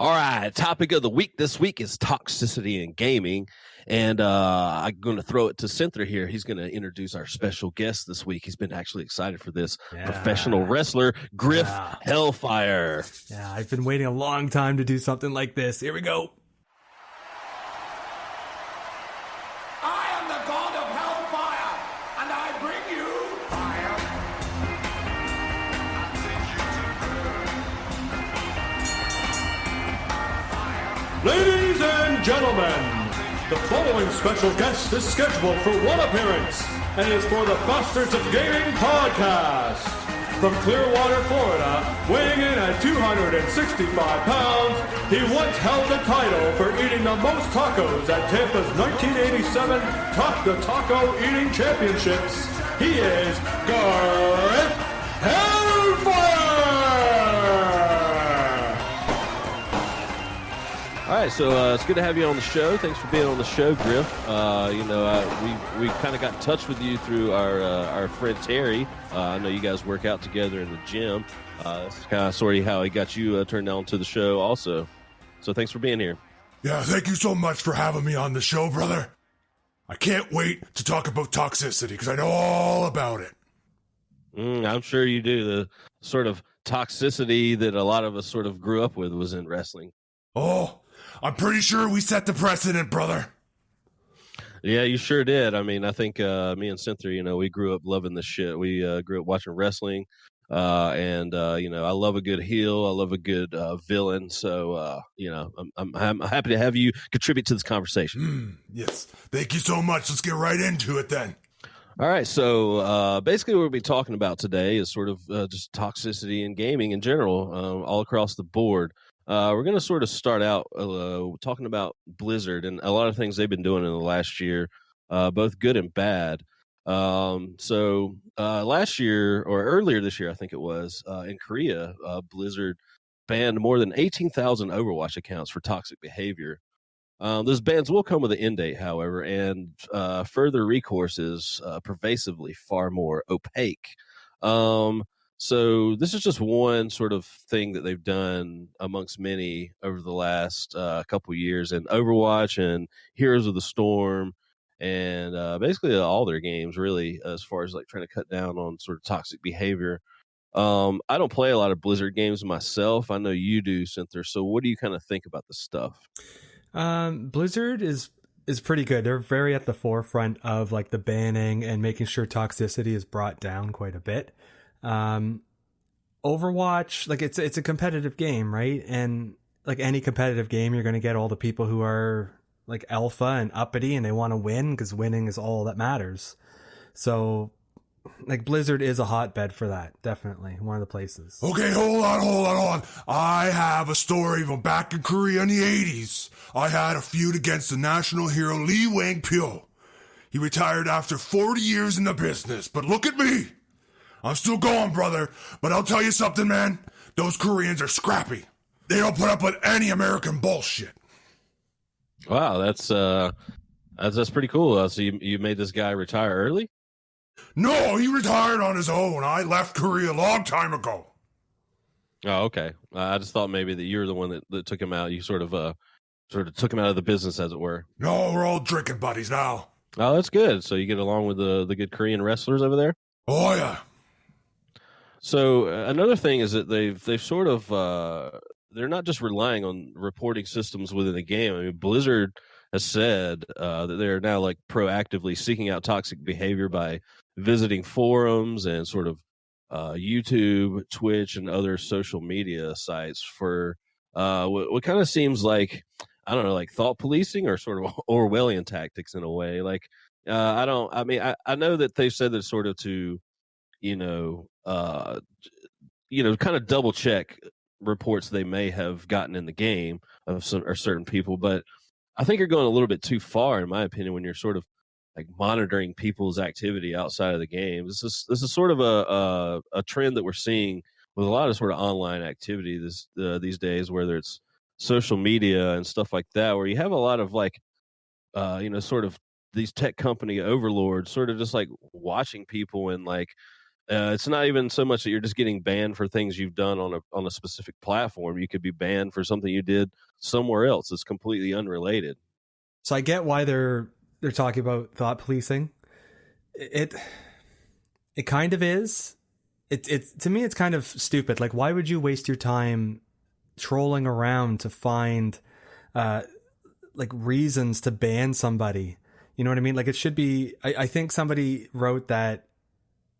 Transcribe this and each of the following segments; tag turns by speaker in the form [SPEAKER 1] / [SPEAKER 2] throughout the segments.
[SPEAKER 1] All right, topic of the week this week is toxicity in gaming. And I'm going to throw it to Cynthia here. He's going to introduce our special guest this week. He's been actually excited for this. Professional wrestler, Griff Hellfire.
[SPEAKER 2] Yeah, I've been waiting a long time to do something like this. Here we go.
[SPEAKER 3] I am the god of hellfire, and I bring you fire.
[SPEAKER 4] Ladies and gentlemen, the following special guest is scheduled for one appearance and is for the Bastards of Gaming podcast. From Clearwater, Florida, weighing in at 265 pounds, he once held the title for eating the most tacos at Tampa's 1987 Talk the Taco Eating Championships. He is Griff Hellfire!
[SPEAKER 1] All right, so it's good to have you on the show. Thanks for being on the show, Griff. We kind of got in touch with you through our friend Terry. I know you guys work out together in the gym. That's kind of sort of how he got you turned on to the show also. So thanks for being here.
[SPEAKER 5] Yeah, thank you so much for having me on the show, brother. I can't wait to talk about toxicity because I know all about it.
[SPEAKER 1] I'm sure you do. The sort of toxicity that a lot of us sort of grew up with was in wrestling.
[SPEAKER 5] Oh, I'm pretty sure we set the precedent, brother.
[SPEAKER 1] Yeah, you sure did. I mean, I think me and Cynthia, we grew up loving this shit. We grew up watching wrestling, and I love a good heel. I love a good villain. So, I'm happy to have you contribute to this conversation.
[SPEAKER 5] Yes, thank you so much. Let's get right into it then.
[SPEAKER 1] All right, so basically what we'll be talking about today is sort of just toxicity in gaming in general, all across the board. We're going to sort of start out talking about Blizzard and a lot of things they've been doing in the last year, both good and bad. So last year, or earlier this year, I think it was, in Korea, Blizzard banned more than 18,000 Overwatch accounts for toxic behavior. Those bans will come with an end date, however, and further recourse is pervasively far more opaque. So this is just one sort of thing that they've done amongst many over the last couple years in Overwatch and Heroes of the Storm and basically all their games, really, as far as like trying to cut down on sort of toxic behavior. I don't play a lot of Blizzard games myself. I know you do, Cynthia. So what do you kind of think about this stuff?
[SPEAKER 2] Blizzard is pretty good. They're very at the forefront of like the banning and making sure toxicity is brought down quite a bit. Overwatch, like it's a competitive game, right? And like any competitive game, you're going to get all the people who are like alpha and uppity and they want to win because winning is all that matters. So like Blizzard is a hotbed for that. Definitely one of the places.
[SPEAKER 5] Okay, hold on. I have a story from back in Korea in the 80s. I had a feud against the national hero Lee Wang-pyo. He retired after 40 years in the business, but look at me. I'm still going, brother, but I'll tell you something, man. Those Koreans are scrappy. They don't put up with any American bullshit.
[SPEAKER 1] Wow, that's pretty cool. So you made this guy retire early?
[SPEAKER 5] No, he retired on his own. I left Korea a long time ago.
[SPEAKER 1] Oh, okay. I just thought maybe that you were the one that took him out. You sort of took him out of the business, as it were.
[SPEAKER 5] No, we're all drinking buddies now.
[SPEAKER 1] Oh, that's good. So you get along with the good Korean wrestlers over there?
[SPEAKER 5] Oh, yeah.
[SPEAKER 1] So another thing is that they've sort of they're not just relying on reporting systems within the game. I mean, Blizzard has said that they are now like proactively seeking out toxic behavior by visiting forums and sort of YouTube, Twitch, and other social media sites for what kind of seems like, I don't know, like thought policing or sort of Orwellian tactics in a way. Like I know that they've said that sort of to kind of double check reports they may have gotten in the game of some or certain people, but I think you're going a little bit too far, in my opinion, when you're sort of like monitoring people's activity outside of the game. This is sort of a trend that we're seeing with a lot of sort of online activity these days, whether it's social media and stuff like that, where you have a lot of like sort of these tech company overlords sort of just like watching people and like It's not even so much that you're just getting banned for things you've done on a specific platform. You could be banned for something you did somewhere else. It's completely unrelated.
[SPEAKER 2] So I get why they're talking about thought policing. It kind of is. It to me, it's kind of stupid. Like, why would you waste your time trolling around to find like reasons to ban somebody? You know what I mean? Like, it should be. I think somebody wrote that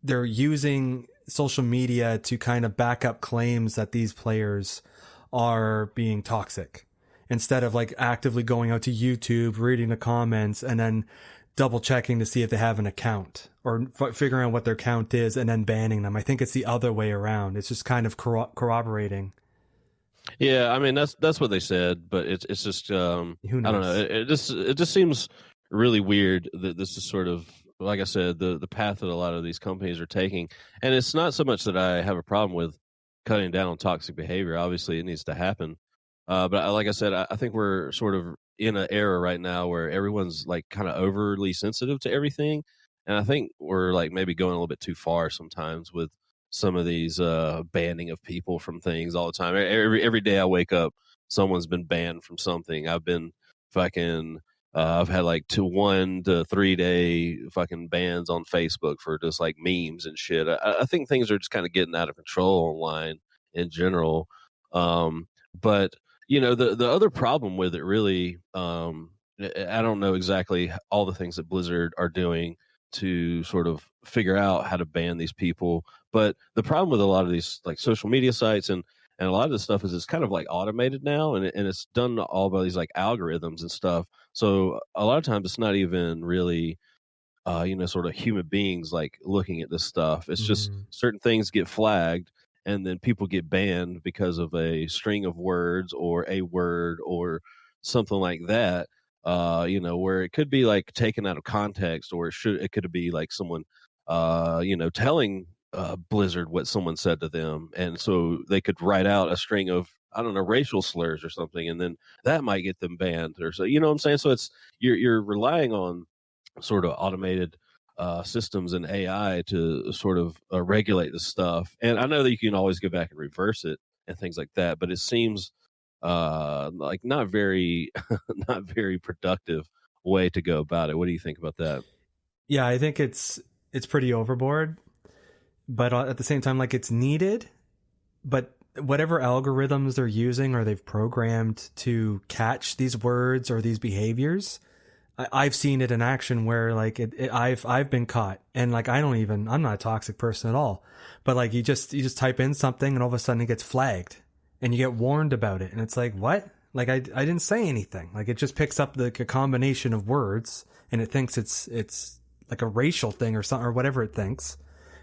[SPEAKER 2] they're using social media to kind of back up claims that these players are being toxic, instead of like actively going out to YouTube, reading the comments, and then double checking to see if they have an account, or figuring out what their account is and then banning them. I think it's the other way around. It's just kind of corroborating.
[SPEAKER 1] Yeah, I mean that's what they said, but it's just
[SPEAKER 2] Who knows?
[SPEAKER 1] I don't know. It just seems really weird that this is sort of, like I said, the path that a lot of these companies are taking. And it's not so much that I have a problem with cutting down on toxic behavior. Obviously, it needs to happen. But like I said, I think we're sort of in an era right now where everyone's like kind of overly sensitive to everything. And I think we're like maybe going a little bit too far sometimes with some of these banning of people from things all the time. Every day I wake up, someone's been banned from something. I've been fucking I've had like 1 to 3 day fucking bans on Facebook for just like memes and shit. I think things are just kind of getting out of control online in general. But you know, the other problem with it really, I don't know exactly all the things that Blizzard are doing to sort of figure out how to ban these people. But the problem with a lot of these like social media sites and a lot of this stuff is it's kind of like automated now, and it's done all by these like algorithms and stuff. So a lot of times it's not even really you know, sort of human beings like looking at this stuff. It's just certain things get flagged, and then people get banned because of a string of words or a word or something like that. You know, where it could be like taken out of context, or it could be like someone, you know, telling Blizzard what someone said to them, and so they could write out a string of, I don't know, racial slurs or something, and then that might get them banned, or so. You know what I'm saying? So it's you're relying on sort of automated systems and AI to sort of regulate the stuff. And I know that you can always go back and reverse it and things like that, but it seems like not very not very productive way to go about it. What do you think about that?
[SPEAKER 2] Yeah, I think it's pretty overboard, but at the same time, like, it's needed. But whatever algorithms they're using or they've programmed to catch these words or these behaviors, I've seen it in action where like I've been caught, and like I'm not a toxic person at all, but like you just type in something and all of a sudden it gets flagged and you get warned about it, and it's like, what? Like I didn't say anything. Like it just picks up a combination of words and it thinks it's like a racial thing or something or whatever it thinks.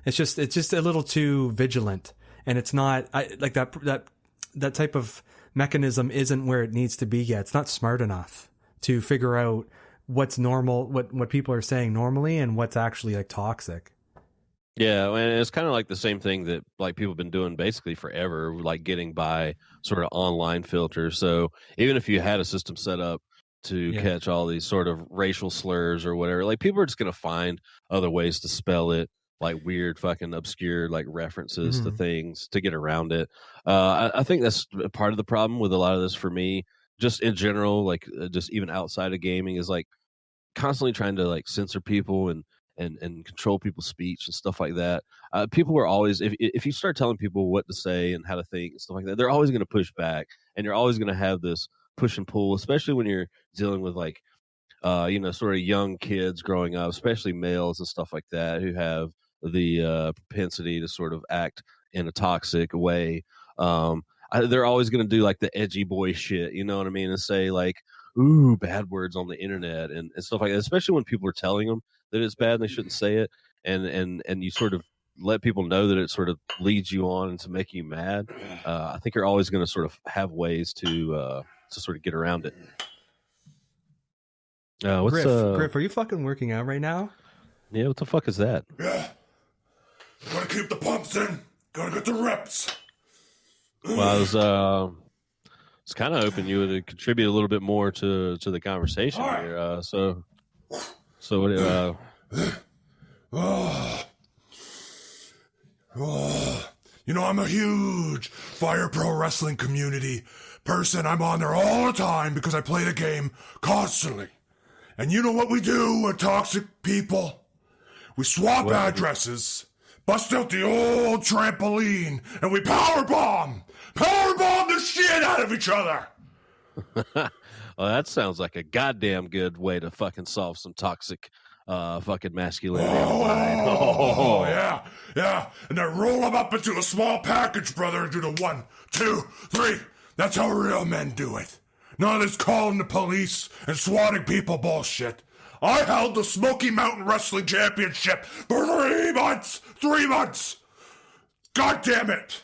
[SPEAKER 2] It's just a little too vigilant, and it's not like that type of mechanism isn't where it needs to be yet. It's not smart enough to figure out what's normal, what people are saying normally, and what's actually like toxic.
[SPEAKER 1] Yeah, and it's kind of like the same thing that like people have been doing basically forever, like getting by sort of online filters. So even if you had a system set up to catch all these sort of racial slurs or whatever, like people are just going to find other ways to spell it, like weird fucking obscure like references to things to get around it. I think that's part of the problem with a lot of this for me, just in general, like just even outside of gaming, is like constantly trying to like censor people and control people's speech and stuff like that. People are always, if you start telling people what to say and how to think and stuff like that, they're always going to push back, and you're always going to have this push and pull, especially when you're dealing with like you know, sort of young kids growing up, especially males and stuff like that, who have the propensity to sort of act in a toxic way. They're always going to do like the edgy boy shit, you know what I mean, and say like, ooh, bad words on the internet and stuff like that, especially when people are telling them that it's bad and they shouldn't say it, and you sort of let people know that it sort of leads you on and to make you mad. I think you're always going to sort of have ways to sort of get around it.
[SPEAKER 2] Griff, are you fucking working out right now?
[SPEAKER 1] Yeah, what the fuck is that?
[SPEAKER 5] Yeah. Gotta keep the pumps in. Gotta get the reps.
[SPEAKER 1] Well, I was kind of hoping you would contribute a little bit more to the conversation here. So what?
[SPEAKER 5] Oh, you know, I'm a huge Fire Pro Wrestling community person. I'm on there all the time because I play the game constantly. And you know what we do with toxic people? We swap addresses, bust out the old trampoline, and we powerbomb the shit out of each other.
[SPEAKER 1] Well, that sounds like a goddamn good way to fucking solve some toxic fucking masculinity online.
[SPEAKER 5] Oh, yeah. And then roll them up into a small package, brother, and do the 1, 2, 3. That's how real men do it. None of this calling the police and swatting people bullshit. I held the Smoky Mountain Wrestling Championship for 3 months. 3 months. God damn it.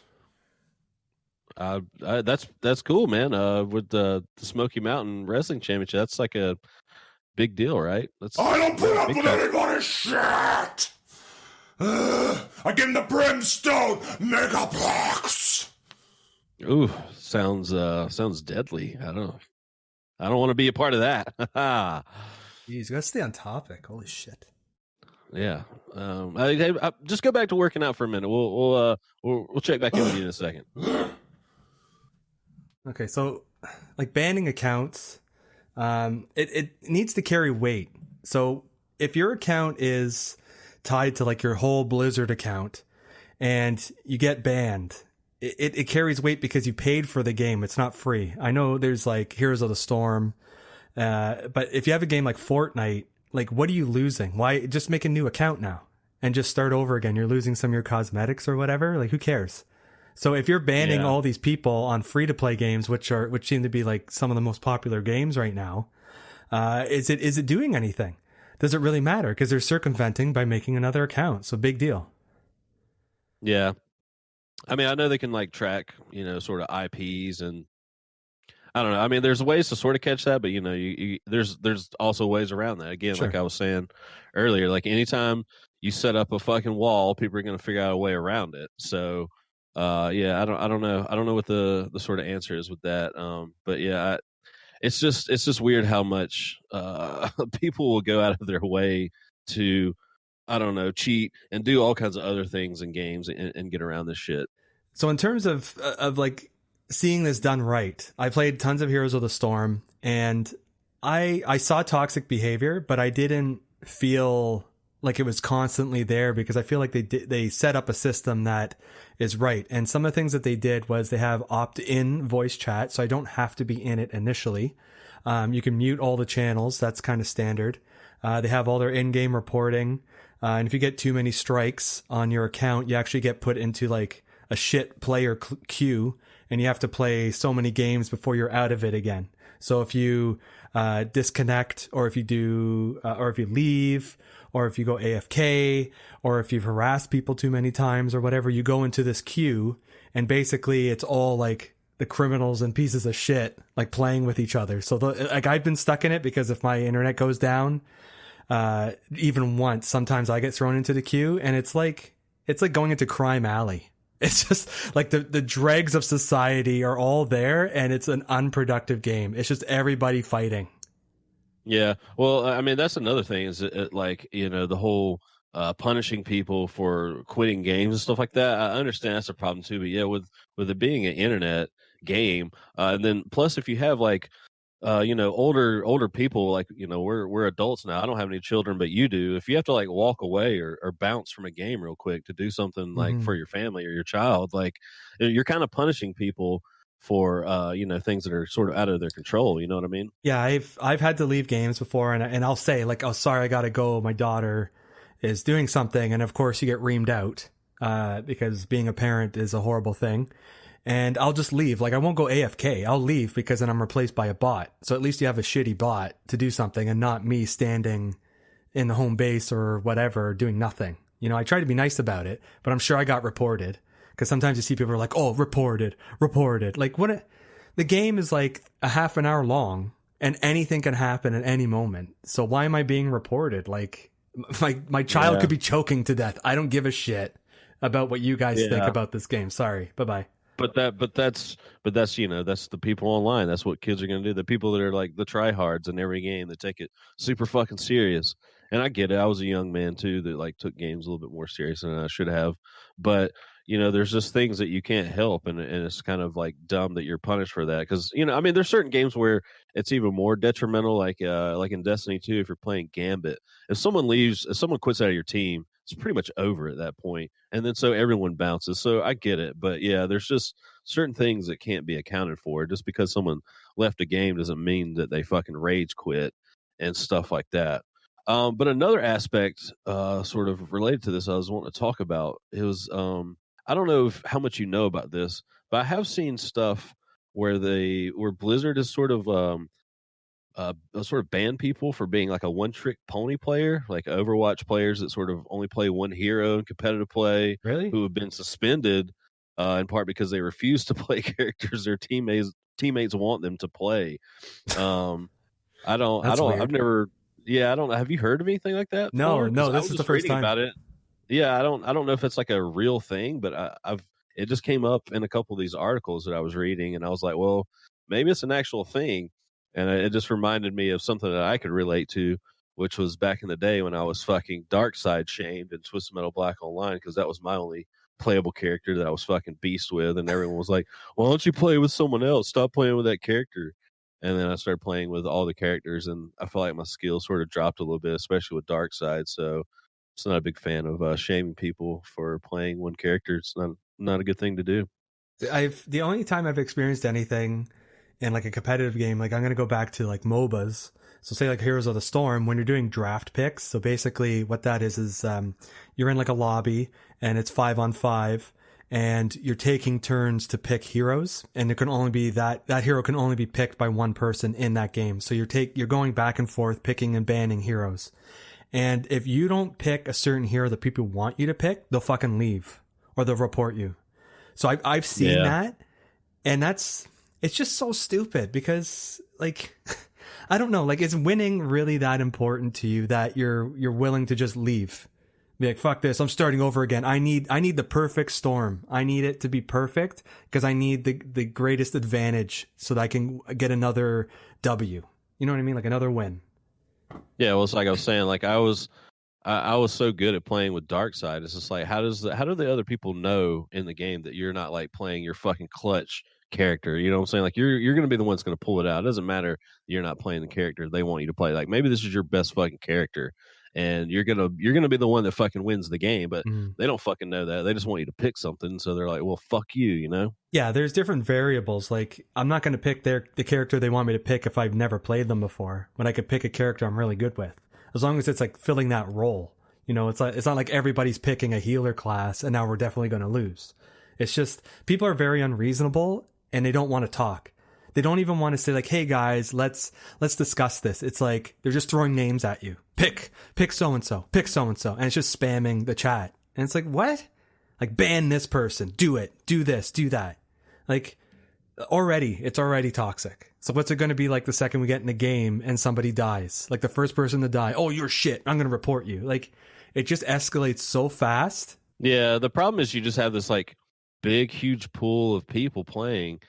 [SPEAKER 1] That's cool, man. With the Smoky Mountain Wrestling Championship, that's like a big deal, right?
[SPEAKER 5] I don't put up with anybody's shit. I give him the Brimstone Megaplex.
[SPEAKER 1] Ooh, sounds deadly. I don't want to be a part of that.
[SPEAKER 2] Jeez, gotta stay on topic. Holy shit.
[SPEAKER 1] Yeah. I just go back to working out for a minute. We'll check back in with you in a second.
[SPEAKER 2] Okay, so like banning accounts, it needs to carry weight. So if your account is tied to like your whole Blizzard account and you get banned, it carries weight because you paid for the game. It's not free. I know there's like Heroes of the Storm, but if you have a game like Fortnite, like what are you losing? Why just make a new account now and just start over again? You're losing some of your cosmetics or whatever. Like who cares? So if you're banning all these people on free to play games, which seem to be like some of the most popular games right now, is it doing anything? Does it really matter? Because they're circumventing by making another account. So big deal.
[SPEAKER 1] Yeah. I mean, I know they can like track, sort of IPs, and I don't know. I mean, there's ways to sort of catch that, but there's also ways around that. Again,
[SPEAKER 2] Sure.
[SPEAKER 1] Like I was saying earlier, like anytime you set up a fucking wall, people are going to figure out a way around it. So, I don't know. I don't know what the sort of answer is with that. But yeah, it's just weird how much people will go out of their way to, I don't know, cheat and do all kinds of other things in games and get around this shit.
[SPEAKER 2] So in terms of like seeing this done right, I played tons of Heroes of the Storm, and I saw toxic behavior, but I didn't feel like it was constantly there because I feel like they set up a system that is right. And some of the things that they did was they have opt-in voice chat, so I don't have to be in it initially. You can mute all the channels. That's kind of standard. They have all their in-game reporting. And if you get too many strikes on your account, you actually get put into like a shit player queue, and you have to play so many games before you're out of it again. So if you disconnect, or if you do, or if you leave, or if you go AFK, or if you've harassed people too many times or whatever, you go into this queue, and basically it's all like the criminals and pieces of shit like playing with each other. So like I've been stuck in it because if my internet goes down, even once, sometimes I get thrown into the queue, and it's like going into Crime Alley. It's just like the dregs of society are all there, and it's an unproductive game. It's just everybody fighting.
[SPEAKER 1] Yeah. Well, I mean, that's another thing is like, the whole punishing people for quitting games and stuff like that. I understand that's a problem too. But yeah, with it being an internet game, and then plus if you have like, older people, like, we're adults now. I don't have any children, but you do. If you have to like walk away or bounce from a game real quick to do something like for your family or your child, like you're kind of punishing people for things that are sort of out of their control. You know what I mean?
[SPEAKER 2] Yeah, I've had to leave games before, and I'll say like, oh, sorry, I gotta go. My daughter is doing something, and of course you get reamed out because being a parent is a horrible thing. And I'll just leave. Like I won't go AFK. I'll leave because then I'm replaced by a bot. So at least you have a shitty bot to do something, and not me standing in the home base or whatever doing nothing. I try to be nice about it, but I'm sure I got reported. Because sometimes you see people are like, oh, reported. Like, the game is like a half an hour long, and anything can happen at any moment. So why am I being reported? Like, my child could be choking to death. I don't give a shit about what you guys think about this game. Sorry. Bye-bye.
[SPEAKER 1] But that's that's the people online. That's what kids are going to do. The people that are like the tryhards in every game that take it super fucking serious. And I get it. I was a young man too that like took games a little bit more serious than I should have. But there's just things that you can't help, and it's kind of like dumb that you're punished for that. Because I mean, there's certain games where it's even more detrimental, like in Destiny 2, if you're playing Gambit, if someone quits out of your team, it's pretty much over at that point, and then so everyone bounces. So I get it, but yeah, there's just certain things that can't be accounted for. Just because someone left a game doesn't mean that they fucking rage quit and stuff like that. But another aspect, sort of related to this, I was wanting to talk about. It was I don't know how much you know about this, but I have seen stuff where Blizzard is sort of ban people for being like a one-trick pony player, like Overwatch players that sort of only play one hero in competitive play,
[SPEAKER 2] Really?
[SPEAKER 1] who have been suspended in part because they refuse to play characters their teammates want them to play.
[SPEAKER 2] That's weird.
[SPEAKER 1] I've never. Yeah, I don't. Have you heard of anything like that?
[SPEAKER 2] No,
[SPEAKER 1] before?
[SPEAKER 2] this is the first time
[SPEAKER 1] about it. Yeah, I don't know if it's like a real thing, but it just came up in a couple of these articles that I was reading, and I was like, well, maybe it's an actual thing, and it just reminded me of something that I could relate to, which was back in the day when I was fucking dark side shamed in Twisted Metal Black Online, because that was my only playable character that I was fucking beast with, and everyone was like, why don't you play with someone else? Stop playing with that character. And then I started playing with all the characters, and I feel like my skills sort of dropped a little bit, especially with dark side. So it's not a big fan of shaming people for playing one character. It's not a good thing to do.
[SPEAKER 2] The only time I've experienced anything in like a competitive game, like I'm going to go back to like MOBAs. So say like Heroes of the Storm, when you're doing draft picks. So basically what that is you're in like a lobby and it's 5-on-5 and you're taking turns to pick heroes, and there can only be that hero can only be picked by one person in that game. So you're going back and forth picking and banning heroes. And if you don't pick a certain hero that people want you to pick, they'll fucking leave or they'll report you. So I've seen that, and it's just so stupid because like, I don't know, like is winning really that important to you that you're willing to just leave? Be like, fuck this, I'm starting over again. I need the perfect storm. I need it to be perfect because I need the greatest advantage so that I can get another W. You know what I mean? Like another win.
[SPEAKER 1] Yeah, well, it's like I was saying, like I was so good at playing with dark side. It's just like, how do the other people know in the game that you're not like playing your fucking clutch character? You know what I'm saying? Like you're going to be the one that's going to pull it out. It doesn't matter you're not playing the character they want you to play. Like maybe this is your best fucking character, and you're gonna be the one that fucking wins the game, but they don't fucking know that. They just want you to pick something, so they're like, well, fuck you,
[SPEAKER 2] Yeah, there's different variables. Like I'm not going to pick the character they want me to pick if I've never played them before, when I could pick a character I'm really good with, as long as it's like filling that role. It's not like everybody's picking a healer class and now we're definitely going to lose. It's just people are very unreasonable and they don't want to talk. They don't even want to say like, hey guys, let's discuss this. It's like they're just throwing names at you. Pick so-and-so, pick so-and-so. And it's just spamming the chat. And it's like, what? Like ban this person, do it, do this, do that. Like it's already toxic. So what's it going to be like the second we get in the game and somebody dies? Like the first person to die, oh, you're shit, I'm going to report you. Like it just escalates so fast.
[SPEAKER 1] Yeah, the problem is you just have this like big, huge pool of people playing,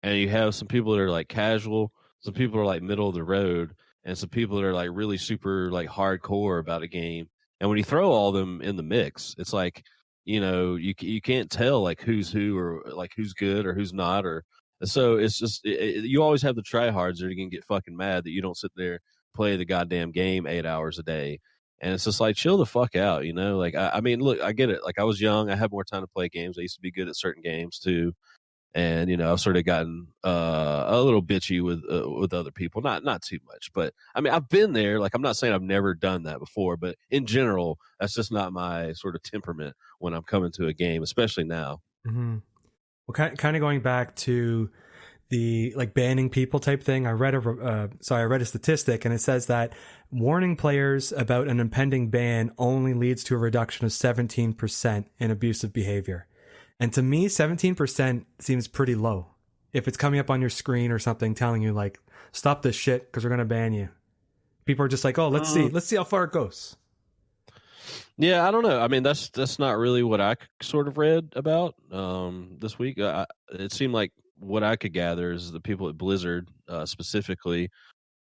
[SPEAKER 1] and you have some people that are like casual, some people are like middle of the road, and some people that are like really super like hardcore about a game. And when you throw all of them in the mix, it's like, you can't tell like who's who, or like who's good or who's not, or so it's just you always have the tryhards that are gonna get fucking mad that you don't sit there play the goddamn game 8 hours a day. And it's just like, chill the fuck out, like I mean, look, I get it. Like I was young, I had more time to play games. I used to be good at certain games too, and I've sort of gotten a little bitchy with other people. Not too much, but I mean, I've been there. Like I'm not saying I've never done that before, but in general, that's just not my sort of temperament when I'm coming to a game, especially now.
[SPEAKER 2] Mm-hmm. Well, kind of going back to the like banning people type thing. I read a statistic, and it says that warning players about an impending ban only leads to a reduction of 17% in abusive behavior. And to me, 17% seems pretty low. If it's coming up on your screen or something telling you like, stop this shit because we're going to ban you. People are just like, oh, let's see how far it goes.
[SPEAKER 1] Yeah, I don't know. I mean, that's not really what I sort of read about this week. It seemed like what I could gather is the people at Blizzard specifically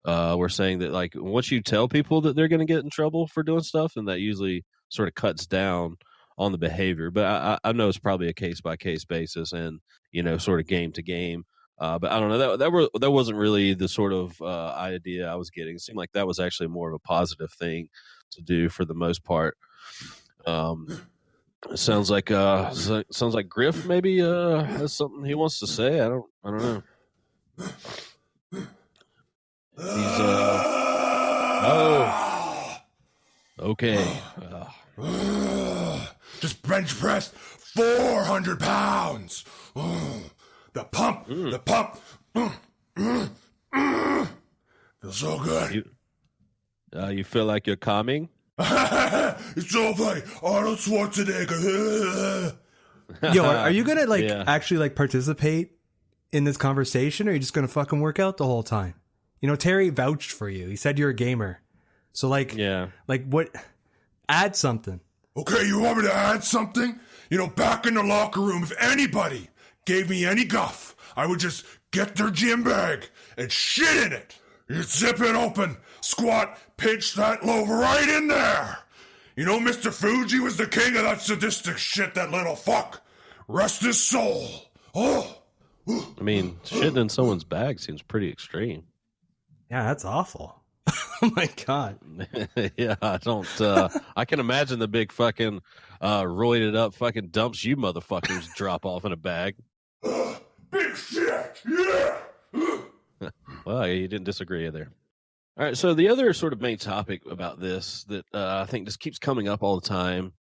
[SPEAKER 1] were saying that like once you tell people that they're going to get in trouble for doing stuff, and that usually sort of cuts down on the behavior. But I know it's probably a case by case basis, and sort of game to game. But I don't know, that wasn't really the sort of idea I was getting. It seemed like that was actually more of a positive thing to do for the most part. It sounds like Griff maybe has something he wants to say. I don't know. He's okay.
[SPEAKER 5] Just bench press 400 pounds. The pump. Feels so good.
[SPEAKER 1] You feel like you're calming?
[SPEAKER 5] It's so funny. Arnold Schwarzenegger.
[SPEAKER 2] Yo, are you gonna actually participate in this conversation, or are you just gonna fucking work out the whole time? Terry vouched for you. He said you're a gamer. So what? Add something.
[SPEAKER 5] Okay, you want me to add something? Back in the locker room, if anybody gave me any guff, I would just get their gym bag and shit in it. You'd zip it open, squat, pinch that loaf right in there. Mr. Fuji was the king of that sadistic shit, that little fuck. Rest his soul. Oh.
[SPEAKER 1] I mean, shitting in someone's bag seems pretty extreme.
[SPEAKER 2] Yeah, that's awful. Oh my God.
[SPEAKER 1] Yeah, I don't, I can imagine the big fucking, roided up fucking dumps you motherfuckers drop off in a bag.
[SPEAKER 5] Big shit, yeah!
[SPEAKER 1] Well, you didn't disagree there. All right, so the other sort of main topic about this that I think just keeps coming up all the time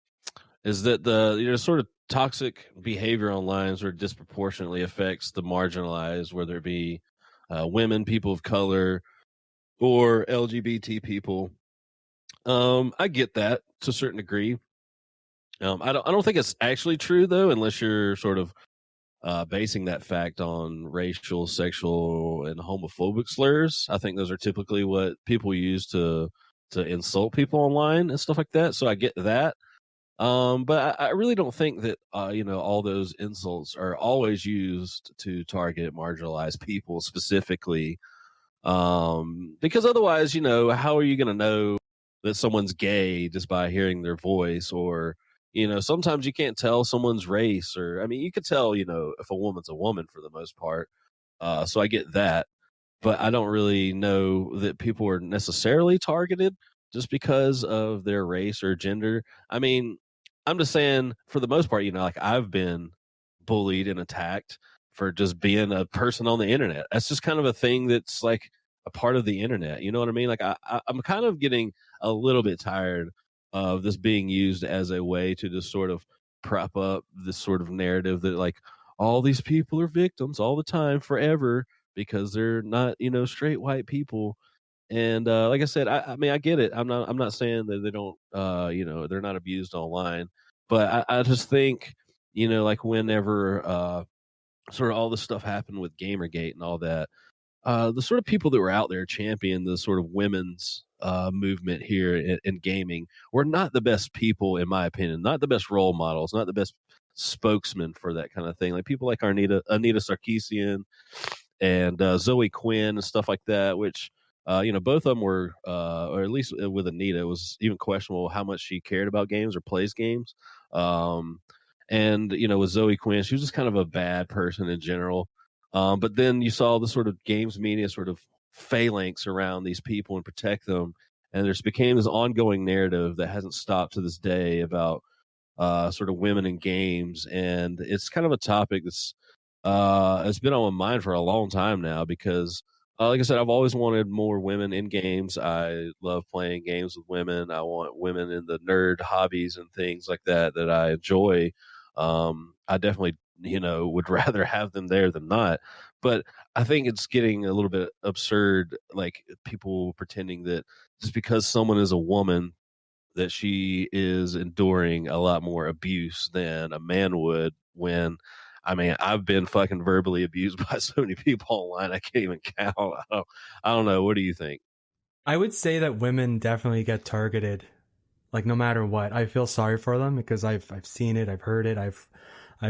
[SPEAKER 1] is that the sort of toxic behavior online sort of disproportionately affects the marginalized, whether it be women, people of color, or LGBT people. I get that to a certain degree. I don't think it's actually true though, unless you're sort of basing that fact on racial, sexual, and homophobic slurs. I think those are typically what people use to insult people online and stuff like that. So I get that. But I really don't think that all those insults are always used to target marginalized people specifically. Because otherwise, how are you going to know that someone's gay just by hearing their voice? Or sometimes you can't tell someone's race, or I mean, you could tell if a woman's a woman for the most part. So I get that, but I don't really know that people are necessarily targeted just because of their race or gender. I mean, I'm just saying, for the most part, I've been bullied and attacked for just being a person on the internet. That's just kind of a thing that's like a part of the internet. You know what I mean? Like I'm kind of getting a little bit tired of this being used as a way to just sort of prop up this sort of narrative that like all these people are victims all the time forever because they're not, straight white people. And like I said, I mean, I get it. I'm not saying that they don't, they're not abused online, but I just think, like whenever sort of all this stuff happened with Gamergate and all that, the sort of people that were out there championing the sort of women's movement here in gaming were not the best people, in my opinion, not the best role models, not the best spokesman for that kind of thing. Like people like Anita Sarkeesian and Zoe Quinn and stuff like that, which both of them were, or at least with Anita, it was even questionable how much she cared about games or plays games. And with Zoe Quinn, she was just kind of a bad person in general. But then you saw the sort of games media sort of phalanx around these people and protect them. And there's became this ongoing narrative that hasn't stopped to this day about sort of women in games. And it's kind of a topic that's it's been on my mind for a long time now because, like I said, I've always wanted more women in games. I love playing games with women. I want women in the nerd hobbies and things like that I enjoy. I definitely would rather have them there than not. But I think it's getting a little bit absurd, like people pretending that just because someone is a woman, that she is enduring a lot more abuse than a man would when, I mean, I've been fucking verbally abused by so many people online, I can't even count. I don't know. What do you think?
[SPEAKER 2] I would say that women definitely get targeted, like no matter what. I feel sorry for them because I've seen it, I've heard it, I've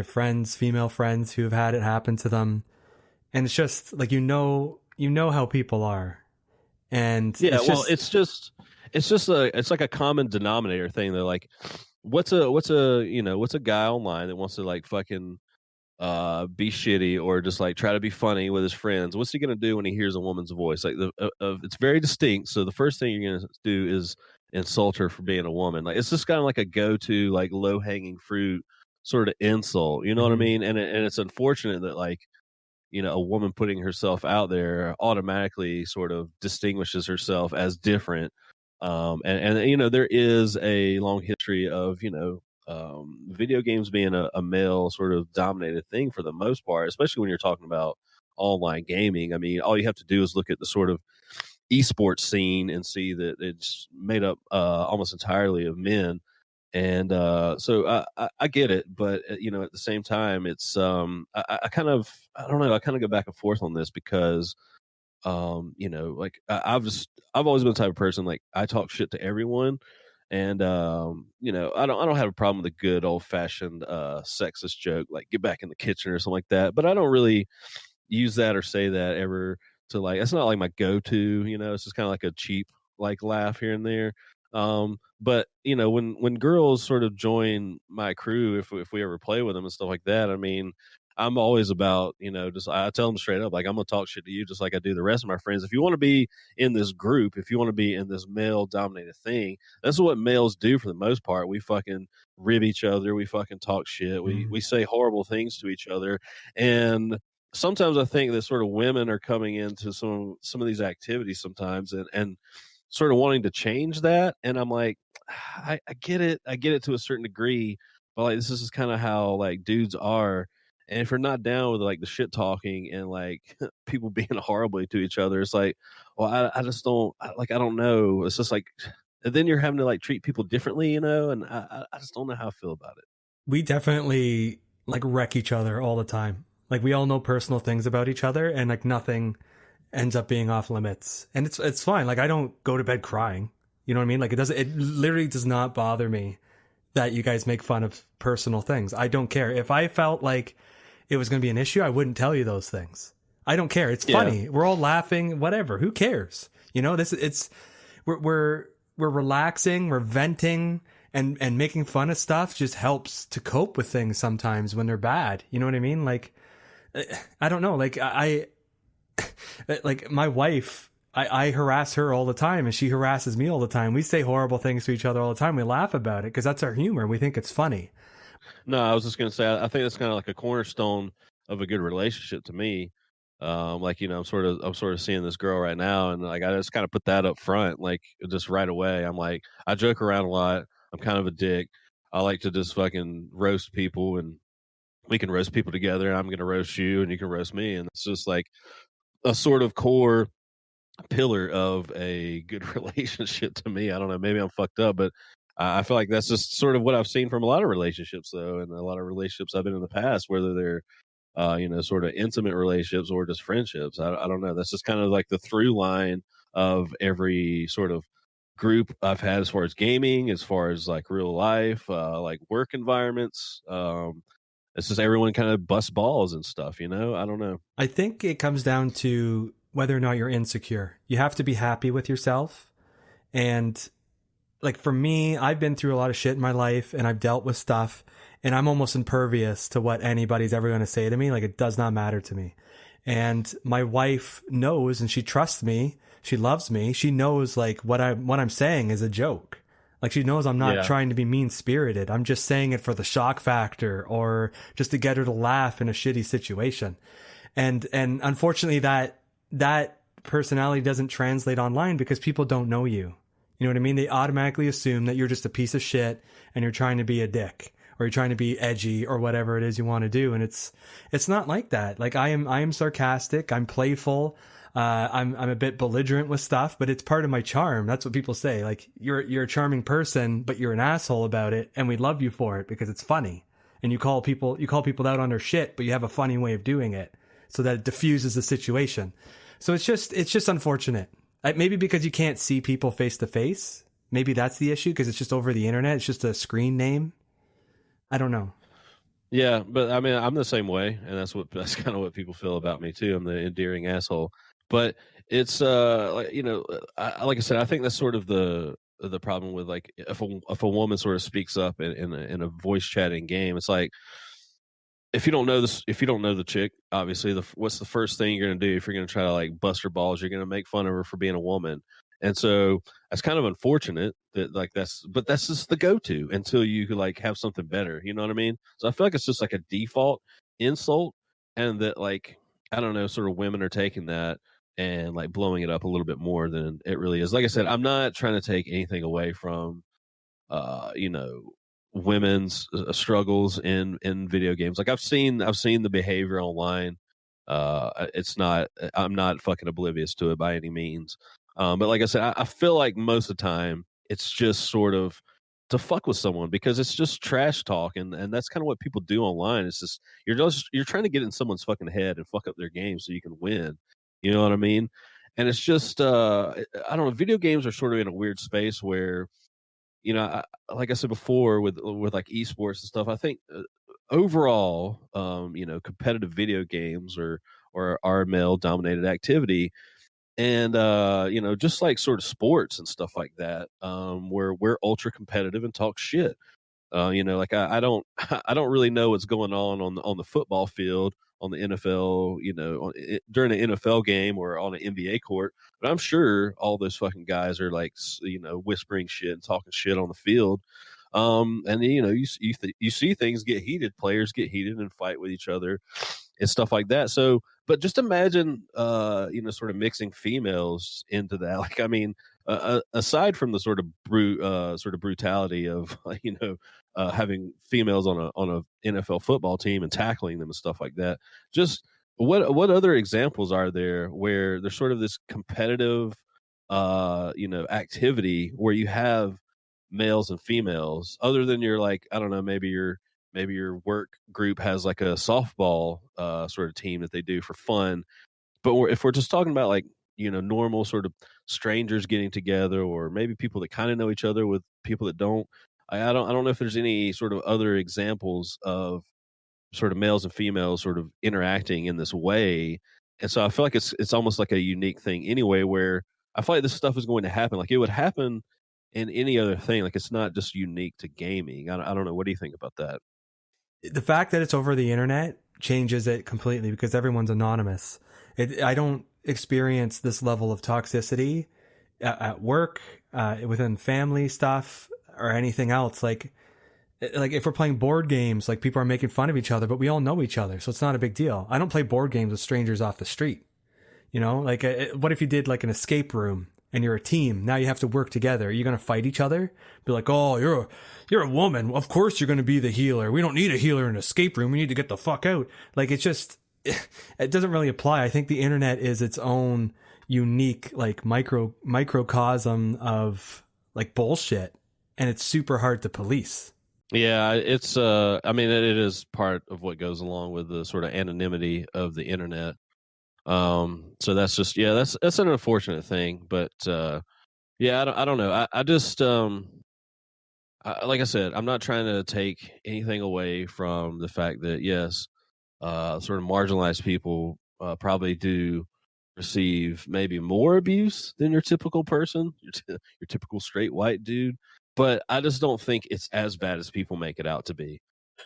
[SPEAKER 2] friends, female friends who have had it happen to them, and it's just like you know how people are, And
[SPEAKER 1] Yeah,
[SPEAKER 2] it's
[SPEAKER 1] well,
[SPEAKER 2] just
[SPEAKER 1] it's like a common denominator thing. They're like, what's a guy online that wants to like fucking be shitty or just like try to be funny with his friends? What's he gonna do when he hears a woman's voice? Like it's very distinct. So the first thing you're gonna do is insult her for being a woman. Like it's just kind of like a go to like low hanging fruit sort of insult. You know what I
[SPEAKER 2] Mhm.
[SPEAKER 1] mean? And it's unfortunate that like a woman putting herself out there automatically sort of distinguishes herself as different. And there is a long history of, video games being a male sort of dominated thing for the most part, especially when you're talking about online gaming. I mean, all you have to do is look at the sort of esports scene and see that it's made up almost entirely of men. And so I get it, but at the same time, it's I kind of I don't know, I kind of go back and forth on this because like I've always been the type of person like I talk shit to everyone, and I don't have a problem with a good old fashioned sexist joke like get back in the kitchen or something like that, but I don't really use that or say that ever to like it's not like my go-to, it's just kind of like a cheap like laugh here and there. But when girls sort of join my crew, if we ever play with them and stuff like that, I mean, I'm always about, just I tell them straight up, like I'm gonna talk shit to you just like I do the rest of my friends. If you want to be in this group, if you want to be in this male dominated thing, that's what males do for the most part. We fucking rib each other, we fucking talk shit, we
[SPEAKER 2] Mhm.
[SPEAKER 1] we say horrible things to each other, and sometimes I think that sort of women are coming into some of these activities sometimes and sort of wanting to change that. And I'm like, I get it. I get it to a certain degree, but like this is kind of how like dudes are. And if you're not down with like the shit talking and like people being horribly to each other, it's like, well, I just don't I don't know. It's just like, and then you're having to like treat people differently, and I just don't know how I feel about it.
[SPEAKER 2] We definitely like wreck each other all the time. Like we all know personal things about each other, and like nothing ends up being off limits, and it's fine. Like I don't go to bed crying. You know what I mean? Like it literally does not bother me that you guys make fun of personal things. I don't care. If I felt like it was going to be an issue, I wouldn't tell you those things. I don't care. It's
[SPEAKER 1] Yeah.
[SPEAKER 2] funny. We're all laughing, whatever. Who cares? We're relaxing, we're venting, and making fun of stuff just helps to cope with things sometimes when they're bad. You know what I mean? Like I don't know. Like I like my wife, I harass her all the time and she harasses me all the time. We say horrible things to each other all the time. We laugh about it because that's our humor. We think it's funny.
[SPEAKER 1] No, I was just gonna say I think that's kind of like a cornerstone of a good relationship to me. Like I'm sort of seeing this girl right now, and like I just kind of put that up front, like just right away. I'm like I joke around a lot. I'm kind of a dick. I like to just fucking roast people, and we can roast people together. I'm gonna roast you, and you can roast me, and it's just like a sort of core pillar of a good relationship to me. I don't know, maybe I'm fucked up, but I feel like that's just sort of what I've seen from a lot of relationships, though, and a lot of relationships I've been in the past, whether they're sort of intimate relationships or just friendships. I don't know. That's just kind of like the through line of every sort of group I've had as far as gaming, as far as like real life, like work environments. It's just everyone kind of busts balls and stuff, I don't know.
[SPEAKER 2] I think it comes down to whether or not you're insecure. You have to be happy with yourself. And like for me, I've been through a lot of shit in my life and I've dealt with stuff and I'm almost impervious to what anybody's ever going to say to me. Like it does not matter to me. And my wife knows and she trusts me. She loves me. She knows like what I'm saying is a joke. Like she knows I'm not
[SPEAKER 1] Yeah.
[SPEAKER 2] trying to be mean spirited. I'm just saying it for the shock factor or just to get her to laugh in a shitty situation. And unfortunately that personality doesn't translate online because people don't know you. You know what I mean? They automatically assume that you're just a piece of shit and you're trying to be a dick or you're trying to be edgy or whatever it is you want to do. And it's not like that. Like I am sarcastic. I'm playful. I'm a bit belligerent with stuff, but it's part of my charm. That's what people say. Like you're a charming person, but you're an asshole about it. And we love you for it because it's funny. And you call people out on their shit, but you have a funny way of doing it so that it diffuses the situation. So it's just unfortunate. Maybe because you can't see people face to face. Maybe that's the issue because it's just over the internet. It's just a screen name. I don't know.
[SPEAKER 1] Yeah, but I mean, I'm the same way, and that's kind of what people feel about me too. I'm the endearing asshole. But it's like like I said, I think that's sort of the problem with like if a woman sort of speaks up in a voice chatting game, it's like if you don't know this, if you don't know the chick, obviously, what's the first thing you're going to do if you're going to try to like bust her balls? You're going to make fun of her for being a woman, and so that's kind of unfortunate that like but that's just the go-to until you could like have something better. You know what I mean? So I feel like it's just like a default insult, and that like I don't know, sort of women are taking that and like blowing it up a little bit more than it really is. Like I said, I'm not trying to take anything away from you know, women's struggles in video games. Like I've seen the behavior online. It's not I'm not fucking oblivious to it by any means. But like I said, I feel like most of the time it's just sort of to fuck with someone because it's just trash talk and that's kind of what people do online. It's just you're trying to get in someone's fucking head and fuck up their game so you can win. You know what I mean? And it's just I don't know, video games are sort of in a weird space where like I said before, with like esports and stuff, I think overall, competitive video games or are male dominated activity, and just like sort of sports and stuff like that, where we're ultra competitive and talk shit. Like I don't I don't really know what's going on the football field on the NFL, during an NFL game or on an NBA court. But I'm sure all those fucking guys are like, whispering shit and talking shit on the field. And you see things get heated, players get heated and fight with each other and stuff like that. So, but just imagine, sort of mixing females into that. Like, I mean, aside from the sort of brutality of having females on a NFL football team and tackling them and stuff like that, just what other examples are there where there's sort of this competitive activity where you have males and females other than your like I don't know maybe your work group has like a softball sort of team that they do for fun. But if we're just talking about like normal sort of strangers getting together or maybe people that kind of know each other with people that don't, I don't know if there's any sort of other examples of sort of males and females sort of interacting in this way. And so I feel like it's almost like a unique thing anyway, where I feel like this stuff is going to happen. Like it would happen in any other thing. Like it's not just unique to gaming. I don't know. What do you think about that?
[SPEAKER 2] The fact that it's over the internet changes it completely because everyone's anonymous. I don't experience this level of toxicity at work, within family stuff or anything else. Like if we're playing board games, like people are making fun of each other, but we all know each other. So it's not a big deal. I don't play board games with strangers off the street. Like what if you did like an escape room and you're a team? Now you have to work together. Are you going to fight each other? Be like, oh, you're a woman. Of course you're going to be the healer. We don't need a healer in an escape room. We need to get the fuck out. Like it doesn't really apply. I think the internet is its own unique, like microcosm of like bullshit. And it's super hard to police.
[SPEAKER 1] Yeah, it's I mean it is part of what goes along with the sort of anonymity of the internet. So that's just that's an unfortunate thing, but I don't know. I just like I said, I'm not trying to take anything away from the fact that yes, sort of marginalized people probably do receive maybe more abuse than your typical person, your typical straight white dude. But I just don't think it's as bad as people make it out to be.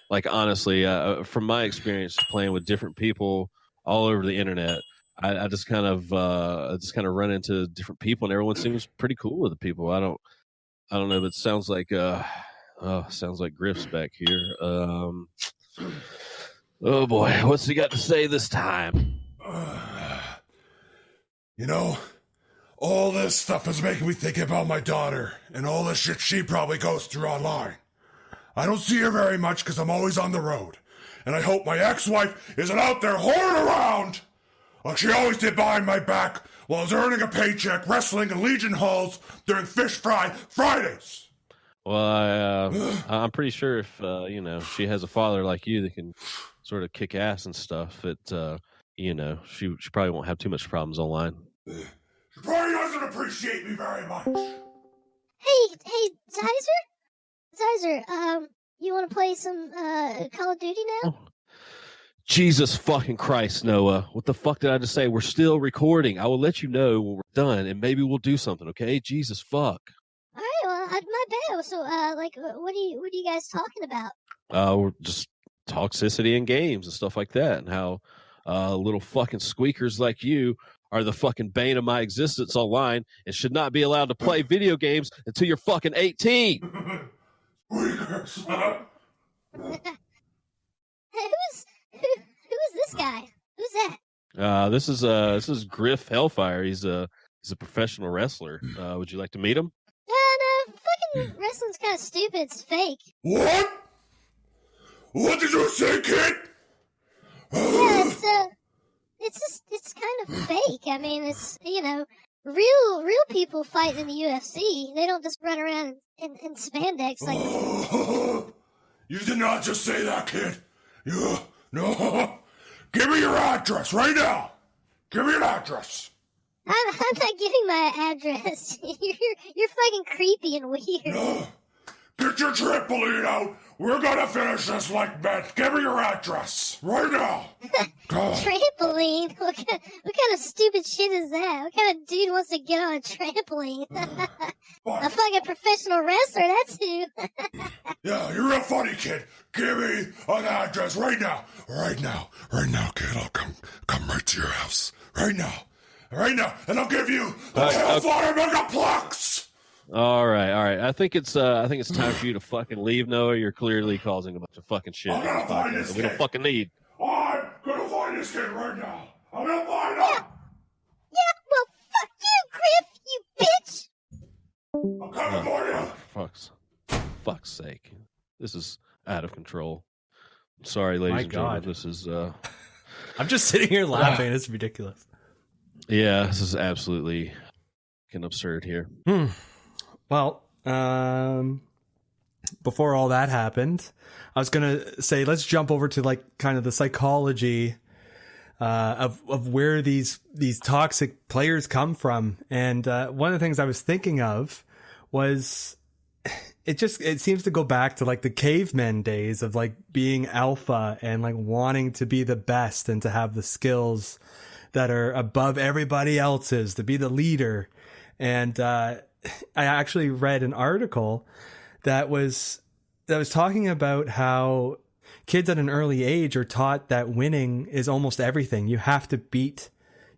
[SPEAKER 1] Like honestly, from my experience playing with different people all over the internet, I just kind of run into different people, and everyone seems pretty cool with the people. I don't know, but it sounds like Griff's back here. Oh boy, what's he got to say this time?
[SPEAKER 5] All this stuff is making me think about my daughter and all the shit she probably goes through online. I don't see her very much because I'm always on the road. And I hope my ex-wife isn't out there whoring around like she always did behind my back while I was earning a paycheck wrestling in Legion halls during Fish Fry Fridays.
[SPEAKER 1] Well, I'm pretty sure if, she has a father like you that can sort of kick ass and stuff, that, she probably won't have too much problems online.
[SPEAKER 5] She probably doesn't appreciate me very much.
[SPEAKER 6] Hey, Zizer, you want to play some Call of Duty now?
[SPEAKER 1] Jesus fucking Christ, Noah. What the fuck did I just say? We're still recording. I will let you know when we're done, and maybe we'll do something, okay? Jesus fuck.
[SPEAKER 6] All right, well, my bad. So, what are you guys talking about?
[SPEAKER 1] We're just toxicity in games and stuff like that, and how little fucking squeakers like you are the fucking bane of my existence online and should not be allowed to play video games until you're fucking 18.
[SPEAKER 5] Squeakers.
[SPEAKER 6] Who is this guy? Who's that?
[SPEAKER 1] This is Griff Hellfire. He's a professional wrestler. Would you like to meet him?
[SPEAKER 6] No, fucking wrestling's kind of stupid. It's fake.
[SPEAKER 5] What? What did you say, kid?
[SPEAKER 6] Yeah, it's kind of fake. I mean, it's, real people fight in the UFC. They don't just run around in spandex like.
[SPEAKER 5] You did not just say that, kid. No. Give me your address right now. Give me your address.
[SPEAKER 6] I'm not giving my address. You're fucking creepy and weird.
[SPEAKER 5] No. Get your trampoline out. We're gonna finish this like men. Give me your address right now.
[SPEAKER 6] Trampoline? What kind of stupid shit is that? What kind of dude wants to get on a trampoline? A fucking professional wrestler, that's who.
[SPEAKER 5] Yeah, you're a funny kid. Give me an address right now. Right now, kid. I'll come right to your house. Right now, and I'll give you the Hellfire Megaplex.
[SPEAKER 1] All right. I think it's time for you to fucking leave, Noah. You're clearly causing a bunch of fucking shit.
[SPEAKER 5] I'm gonna find this
[SPEAKER 1] we don't
[SPEAKER 5] kid.
[SPEAKER 1] fucking need.
[SPEAKER 5] I'm gonna find this kid right now. I'm gonna find him.
[SPEAKER 6] Yeah, well, fuck you, Griff, you bitch!
[SPEAKER 5] I'm coming for you.
[SPEAKER 1] Fuck's sake. This is out of control. I'm sorry, ladies and gentlemen. This is
[SPEAKER 2] I'm just sitting here laughing. It's ridiculous.
[SPEAKER 1] Yeah, this is absolutely fucking absurd here.
[SPEAKER 2] Well, before all that happened, I was gonna say let's jump over to like kind of the psychology of where these toxic players come from. And one of the things I was thinking of was it seems to go back to like the cavemen days of like being alpha and like wanting to be the best and to have the skills that are above everybody else's, to be the leader. And I actually read an article that was talking about how kids at an early age are taught that winning is almost everything. You have to beat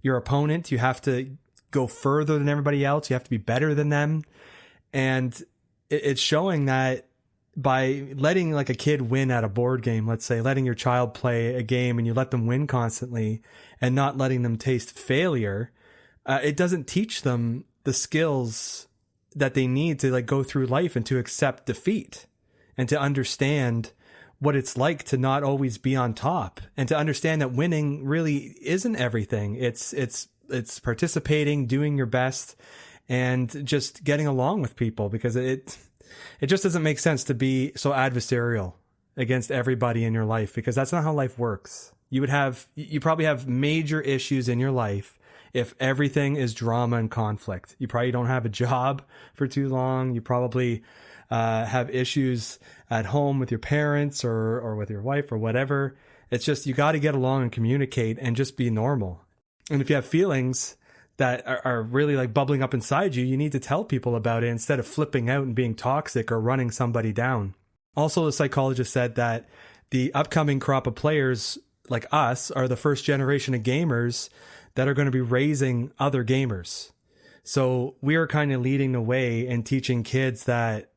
[SPEAKER 2] your opponent. You have to go further than everybody else. You have to be better than them. And it's showing that by letting like a kid win at a board game, let's say, letting your child play a game and you let them win constantly and not letting them taste failure, it doesn't teach them the skills that they need to like go through life and to accept defeat and to understand what it's like to not always be on top and to understand that winning really isn't everything. It's participating, doing your best, and just getting along with people, because it just doesn't make sense to be so adversarial against everybody in your life, because that's not how life works. You probably have major issues in your life if everything is drama and conflict. You probably don't have a job for too long. You probably have issues at home with your parents or with your wife or whatever. It's just, you got to get along and communicate and just be normal. And if you have feelings that are really like bubbling up inside you, you need to tell people about it instead of flipping out and being toxic or running somebody down. Also, the psychologist said that the upcoming crop of players like us are the first generation of gamers that are going to be raising other gamers. So we are kind of leading the way and teaching kids that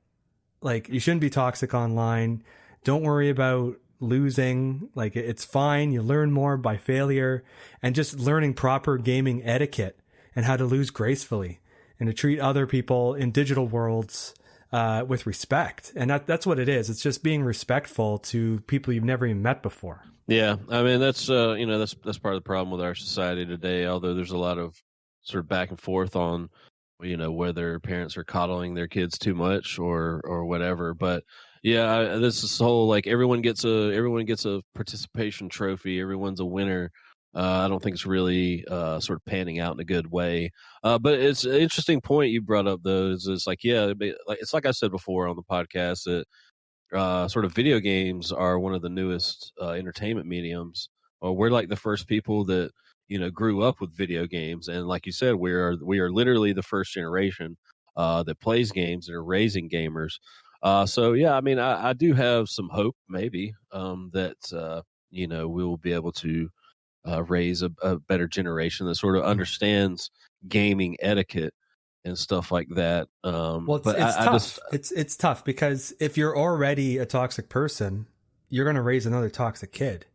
[SPEAKER 2] like you shouldn't be toxic online. Don't worry about losing. Like, it's fine. You learn more by failure, and just learning proper gaming etiquette and how to lose gracefully and to treat other people in digital worlds with respect. And that's what it is. It's just being respectful to people you've never even met before.
[SPEAKER 1] Yeah, I mean that's that's part of the problem with our society today. Although there's a lot of sort of back and forth on whether parents are coddling their kids too much or whatever. But yeah, this whole like everyone gets a participation trophy. Everyone's a winner. I don't think it's really sort of panning out in a good way. But it's an interesting point you brought up, though. It's like, yeah, it's like I said before on the podcast that sort of video games are one of the newest entertainment mediums we're like the first people that grew up with video games, and like you said, we are literally the first generation that plays games and are raising gamers. So yeah, I mean, I do have some hope, maybe, that we will be able to raise a better generation that sort of understands gaming etiquette and stuff like that.
[SPEAKER 2] Well,
[SPEAKER 1] But
[SPEAKER 2] it's
[SPEAKER 1] I
[SPEAKER 2] tough.
[SPEAKER 1] just,
[SPEAKER 2] It's tough because if you're already a toxic person, you're going to raise another toxic kid.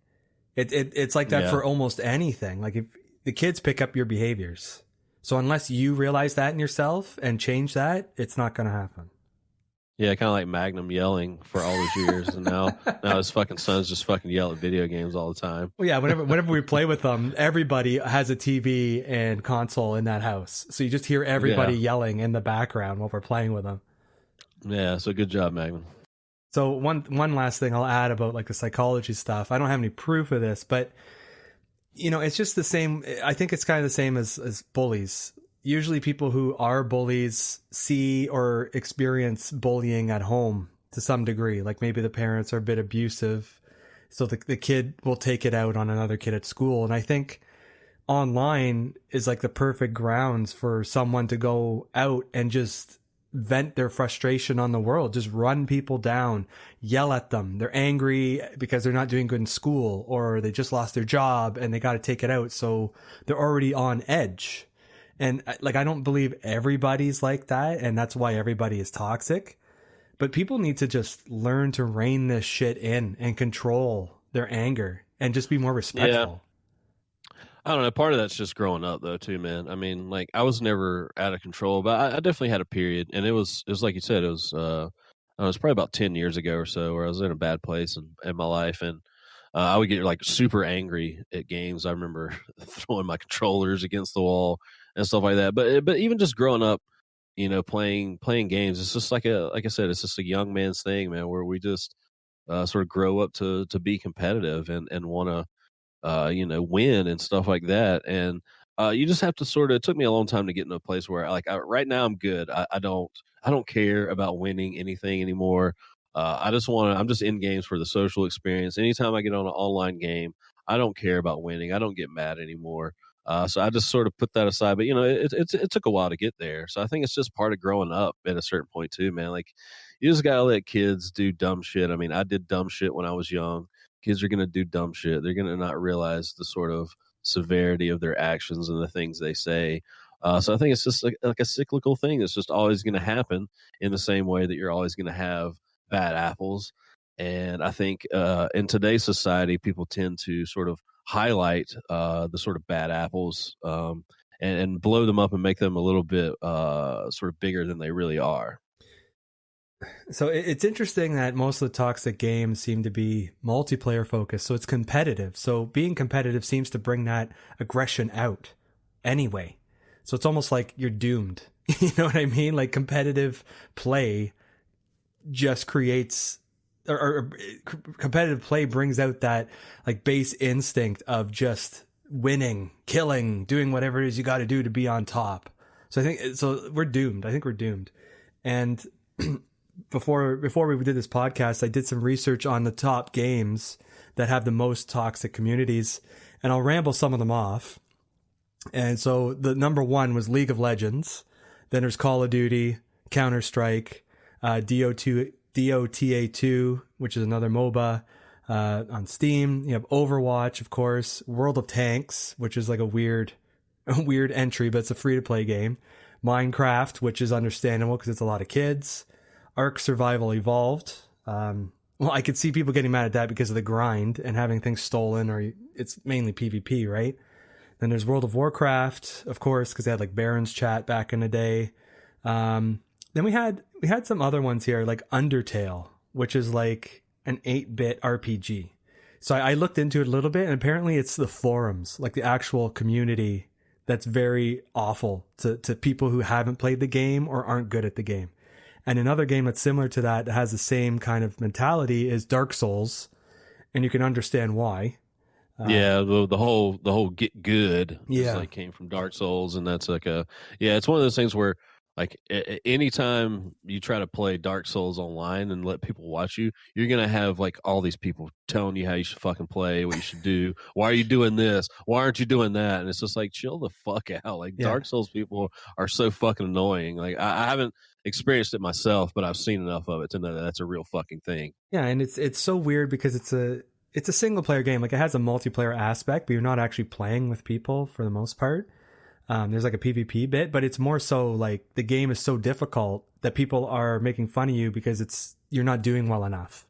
[SPEAKER 2] It's like that
[SPEAKER 1] Yeah.
[SPEAKER 2] for almost anything. Like if the kids pick up your behaviors. So unless you realize that in yourself and change that, it's not going to happen.
[SPEAKER 1] yeah, kind of like Magnum yelling for all those years, and now his fucking sons just fucking yell at video games all the time.
[SPEAKER 2] Well, yeah, whenever we play with them, everybody has a TV and console in that house. So you just hear everybody yelling in the background while we're playing with them.
[SPEAKER 1] Yeah, so good job, Magnum.
[SPEAKER 2] So one last thing I'll add about like the psychology stuff. I don't have any proof of this, but it's just the same. I think it's kind of the same as bullies. Usually people who are bullies see or experience bullying at home to some degree. Like maybe the parents are a bit abusive, so the kid will take it out on another kid at school. And I think online is like the perfect grounds for someone to go out and just vent their frustration on the world, just run people down, yell at them. They're angry because they're not doing good in school, or they just lost their job and they got to take it out. So they're already on edge. And like, I don't believe everybody's like that, and that's why everybody is toxic. But people need to just learn to rein this shit in and control their anger and just be more respectful.
[SPEAKER 1] I don't know. Part of that's just growing up, though, too, man. I mean, like, I was never out of control, but I definitely had a period, and it was like you said, it was probably about 10 years ago or so, where I was in a bad place in my life, and I would get like super angry at games. I remember throwing my controllers against the wall and stuff like that. But even just growing up, playing games, it's just like I said, it's just a young man's thing, man, where we just sort of grow up to be competitive and want to win and stuff like that. And you just have to sort of, it took me a long time to get in a place where right now I'm good. I don't care about winning anything anymore. I'm just in games for the social experience. Anytime I get on an online game, I don't care about winning. I don't get mad anymore. So I just sort of put that aside, but it took a while to get there. So I think it's just part of growing up at a certain point too, man. Like you just gotta let kids do dumb shit. I mean, I did dumb shit when I was young. Kids are going to do dumb shit. They're going to not realize the sort of severity of their actions and the things they say. So I think it's just like a cyclical thing. It's just always going to happen in the same way that you're always going to have bad apples. And I think in today's society, people tend to sort of highlight the sort of bad apples and blow them up and make them a little bit sort of bigger than they really are.
[SPEAKER 2] So it's interesting that most of the toxic games seem to be multiplayer focused. So it's competitive. So being competitive seems to bring that aggression out anyway. So it's almost like you're doomed. You know what I mean? Like competitive play just creates, or competitive play brings out that like base instinct of just winning, killing, doing whatever it is you got to do to be on top. So we're doomed. I think we're doomed. And before we did this podcast, I did some research on the top games that have the most toxic communities, and I'll ramble some of them off. And so the number one was League of Legends. Then there's Call of Duty, Counter-Strike, Dota 2, which is another MOBA on Steam. You have Overwatch, of course, World of Tanks, which is like a weird entry, but it's a free-to-play game. Minecraft, which is understandable because it's a lot of kids. Ark Survival Evolved. Well, I could see people getting mad at that because of the grind and having things stolen, or it's mainly PvP, right? Then there's World of Warcraft, of course, because they had like Baron's Chat back in the day. Then we had some other ones here, like Undertale, which is like an 8-bit RPG. So I looked into it a little bit, and apparently it's the forums, like the actual community, that's very awful to people who haven't played the game or aren't good at the game. And another game that's similar to that has the same kind of mentality is Dark Souls, and you can understand why.
[SPEAKER 1] Yeah, the whole get good
[SPEAKER 2] yeah.
[SPEAKER 1] like came from Dark Souls, and that's like it's one of those things where Like anytime you try to play Dark Souls online and let people watch you, you're gonna have like all these people telling you how you should fucking play, what you should do. Why are you doing this? Why aren't you doing that? And it's just like chill the fuck out. Like
[SPEAKER 2] Yeah.
[SPEAKER 1] Dark Souls people are so fucking annoying. Like I haven't experienced it myself, but I've seen enough of it to know that that's a real fucking thing.
[SPEAKER 2] Yeah, and it's so weird because it's a single player game. Like it has a multiplayer aspect, but you're not actually playing with people for the most part. There's like a PvP bit, but it's more so like the game is so difficult that people are making fun of you because you're not doing well enough.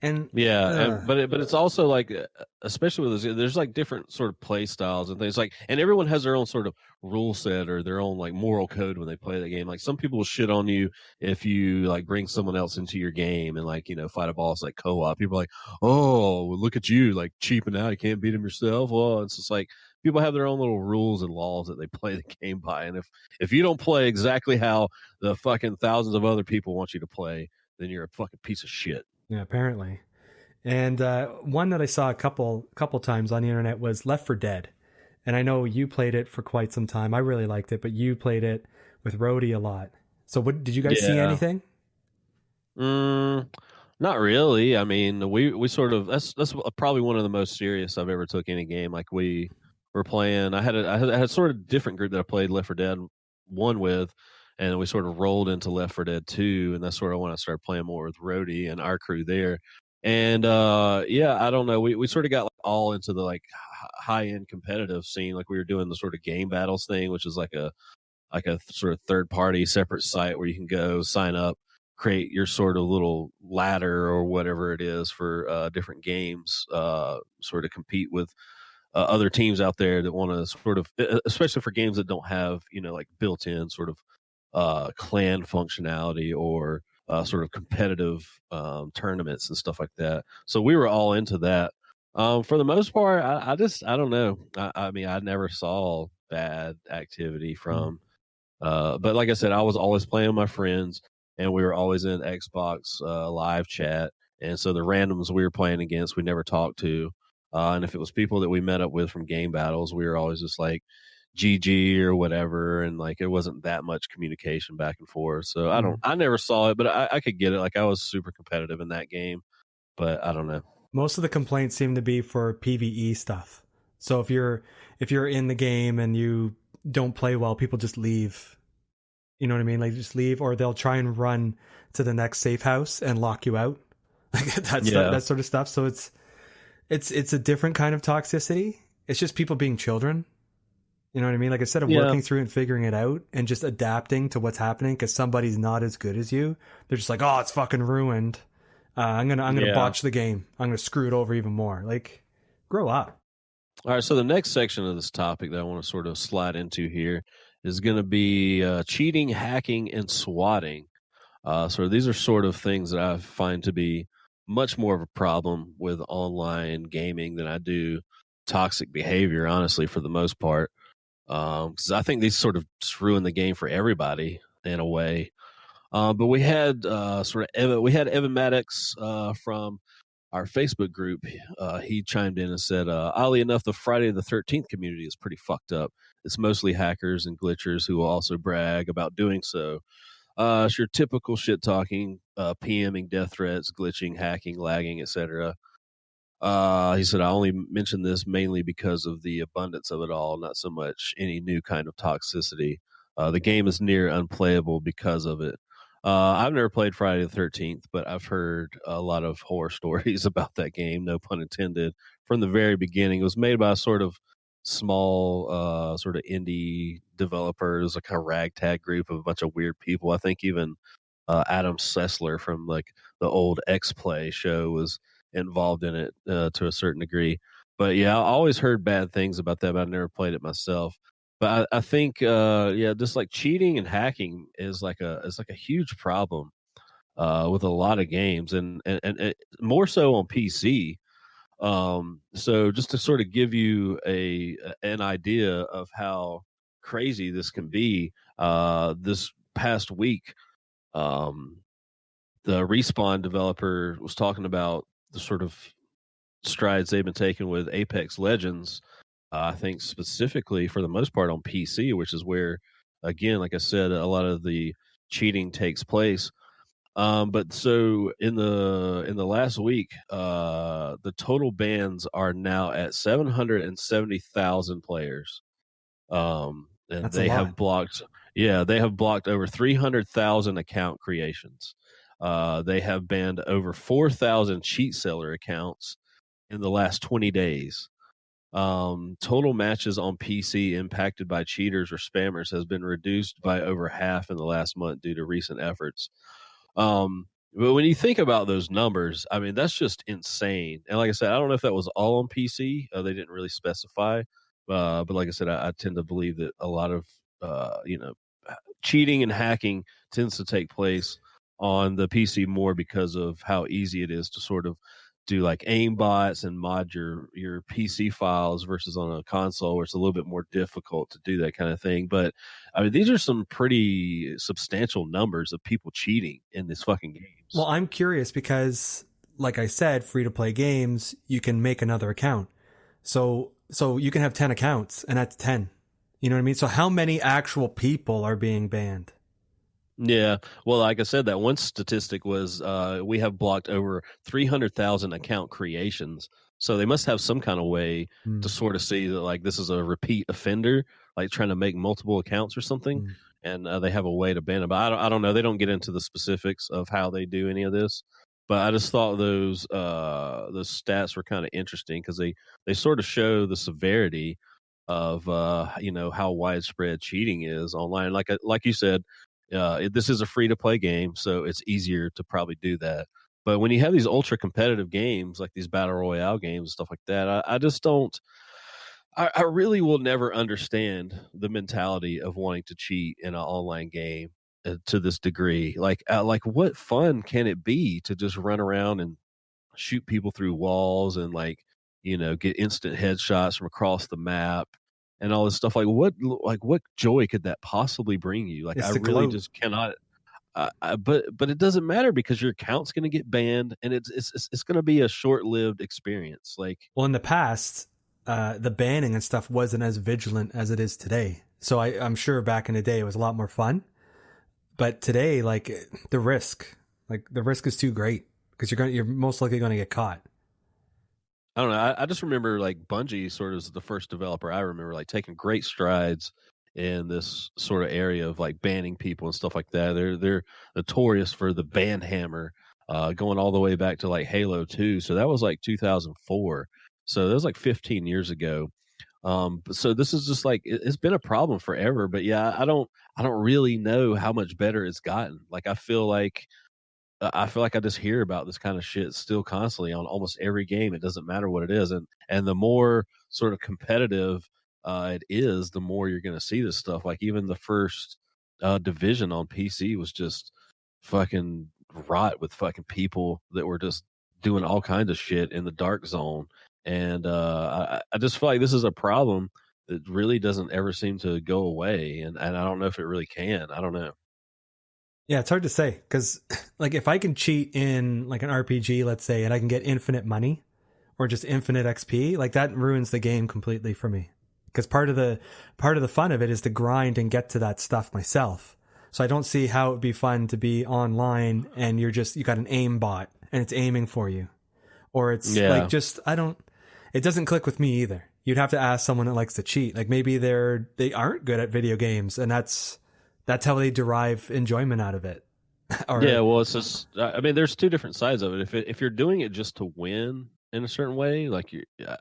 [SPEAKER 2] And
[SPEAKER 1] yeah, but it's also like, especially with this, there's like different sort of play styles and things like, and everyone has their own sort of rule set or their own like moral code when they play the game. Like some people will shit on you if you like bring someone else into your game and like, you know, fight a boss like co-op. People are like, oh, look at you, like cheaping out. You can't beat him yourself. Well, it's just like people have their own little rules and laws that they play the game by. And if you don't play exactly how the fucking thousands of other people want you to play, then you're a fucking piece of shit.
[SPEAKER 2] yeah, apparently. And one that I saw a couple times on the internet was Left 4 Dead. And I know you played it for quite some time. I really liked it, but you played it with Rhodey a lot. So what did you guys see anything?
[SPEAKER 1] Not really. I mean, we sort of that's probably one of the most serious I've ever took any game. Like we were playing. I had a sort of different group that I played Left 4 Dead 1 with, and we sort of rolled into Left 4 Dead 2, and that's sort of when I started playing more with Rhodey and our crew there. And yeah, I don't know. We sort of got like all into the like high end competitive scene. Like we were doing the sort of game battles thing, which is like a sort of third party separate site where you can go sign up, create your sort of little ladder or whatever it is for different games, sort of compete with other teams out there that want to sort of, especially for games that don't have, you know, like built in sort of clan functionality or sort of competitive tournaments and stuff like that. So we were all into that. For the most part, I don't know. I mean, I never saw bad activity from, but like I said, I was always playing with my friends and we were always in Xbox live chat. And so the randoms we were playing against, we never talked to. And if it was people that we met up with from game battles, we were always just like GG or whatever. And like, it wasn't that much communication back and forth. So I never saw it, but I could get it. Like I was super competitive in that game, but I don't know.
[SPEAKER 2] Most of the complaints seem to be for PvE stuff. So if you're in the game and you don't play well, people just leave. You know what I mean? Like just leave, or they'll try and run to the next safe house and lock you out. Like that sort of stuff. So it's a different kind of toxicity. It's just people being children. You know what I mean? Like instead of working through and figuring it out and just adapting to what's happening because somebody's not as good as you, they're just like, oh, it's fucking ruined. I'm gonna botch the game. I'm gonna screw it over even more. Like, grow up.
[SPEAKER 1] All right. So the next section of this topic that I want to sort of slide into here is going to be cheating, hacking, and swatting. So these are sort of things that I find to be much more of a problem with online gaming than I do toxic behavior, honestly, for the most part. Because I think these sort of just ruin the game for everybody in a way. But we had Evan Maddox from our Facebook group. He chimed in and said, oddly enough, the Friday the 13th community is pretty fucked up. It's mostly hackers and glitchers who will also brag about doing so. It's your typical shit talking, PMing death threats, glitching, hacking, lagging, etc. He said, I only mention this mainly because of the abundance of it all, not so much any new kind of toxicity. The game is near unplayable because of it. I've never played Friday the 13th, but I've heard a lot of horror stories about that game, no pun intended, from the very beginning. It was made by a sort of small, sort of indie developers, like a ragtag group of a bunch of weird people. I think even Adam Sessler from like the old X-Play show was involved in it to a certain degree. But yeah, I always heard bad things about that, but I've never played it myself. But I think, just like cheating and hacking is like a huge problem with a lot of games, and more so on PC. So just to sort of give you an idea of how crazy this can be, this past week, the Respawn developer was talking about the sort of strides they've been taking with Apex Legends. I think specifically for the most part on PC, which is where again, like I said, a lot of the cheating takes place. But so in the last week, the total bans are now at 770,000 players. And
[SPEAKER 2] That's a
[SPEAKER 1] they
[SPEAKER 2] lot.
[SPEAKER 1] have blocked, yeah, they have blocked over 300,000 account creations. They have banned over 4,000 cheat seller accounts in the last 20 days. Total matches on PC impacted by cheaters or spammers has been reduced by over half in the last month due to recent efforts. But when you think about those numbers, I mean, that's just insane. And like I said, I don't know if that was all on PC. They didn't really specify. But like I said, I tend to believe that a lot of, cheating and hacking tends to take place on the PC more because of how easy it is to sort of do like aim bots and mod your PC files versus on a console where it's a little bit more difficult to do that kind of thing. But I mean, these are some pretty substantial numbers of people cheating in this fucking games.
[SPEAKER 2] Well, I'm curious because, like I said, free to play games, you can make another account. So you can have 10 accounts, and that's 10. You know what I mean? So how many actual people are being banned?
[SPEAKER 1] Yeah. Well, like I said, that one statistic was we have blocked over 300,000 account creations. So they must have some kind of way to sort of see that, like, this is a repeat offender, like trying to make multiple accounts or something. And they have a way to ban them. But I don't know. They don't get into the specifics of how they do any of this. But I just thought those stats were kind of interesting because they sort of show the severity of how widespread cheating is online. Like you said, this is a free to play game, so it's easier to probably do that. But when you have these ultra competitive games like these battle royale games and stuff like that, I just don't. I really will never understand the mentality of wanting to cheat in an online game to this degree. Like what fun can it be to just run around and shoot people through walls and get instant headshots from across the map and all this stuff? Like what joy could that possibly bring you? Like,
[SPEAKER 2] It's
[SPEAKER 1] I
[SPEAKER 2] the
[SPEAKER 1] really
[SPEAKER 2] gloat.
[SPEAKER 1] just cannot. But it doesn't matter because your account's going to get banned and it's going to be a short-lived experience. Like,
[SPEAKER 2] Well, in the past, the banning and stuff wasn't as vigilant as it is today. So I'm sure back in the day it was a lot more fun. But today, like the risk is too great because you're most likely going to get caught.
[SPEAKER 1] I don't know. I just remember like Bungie sort of as the first developer. I remember like taking great strides in this sort of area of like banning people and stuff like that. They're notorious for the ban hammer, going all the way back to like Halo 2. So that was like 2004. So that was like 15 years ago. So this is just like it's been a problem forever. But yeah, I don't really know how much better it's gotten. Like I feel like I just hear about this kind of shit still constantly on almost every game. It doesn't matter what it is, and the more sort of competitive it is, the more you're going to see this stuff. Like even the first division on PC was just fucking rot with fucking people that were just doing all kinds of shit in the dark zone, and I just feel like this is a problem that really doesn't ever seem to go away, and I don't know if it really can. I don't know.
[SPEAKER 2] Yeah, it's hard to say because, like, if I can cheat in like an RPG, let's say, and I can get infinite money or just infinite XP, like that ruins the game completely for me. Because part of the fun of it is to grind and get to that stuff myself. So I don't see how it would be fun to be online and you got an aim bot and it's aiming for you, or it's like it doesn't click with me either. You'd have to ask someone that likes to cheat. Like maybe they aren't good at video games and that's how they derive enjoyment out of it.
[SPEAKER 1] Yeah, well, it's just, I mean, there's two different sides of it. If you're doing it just to win in a certain way, like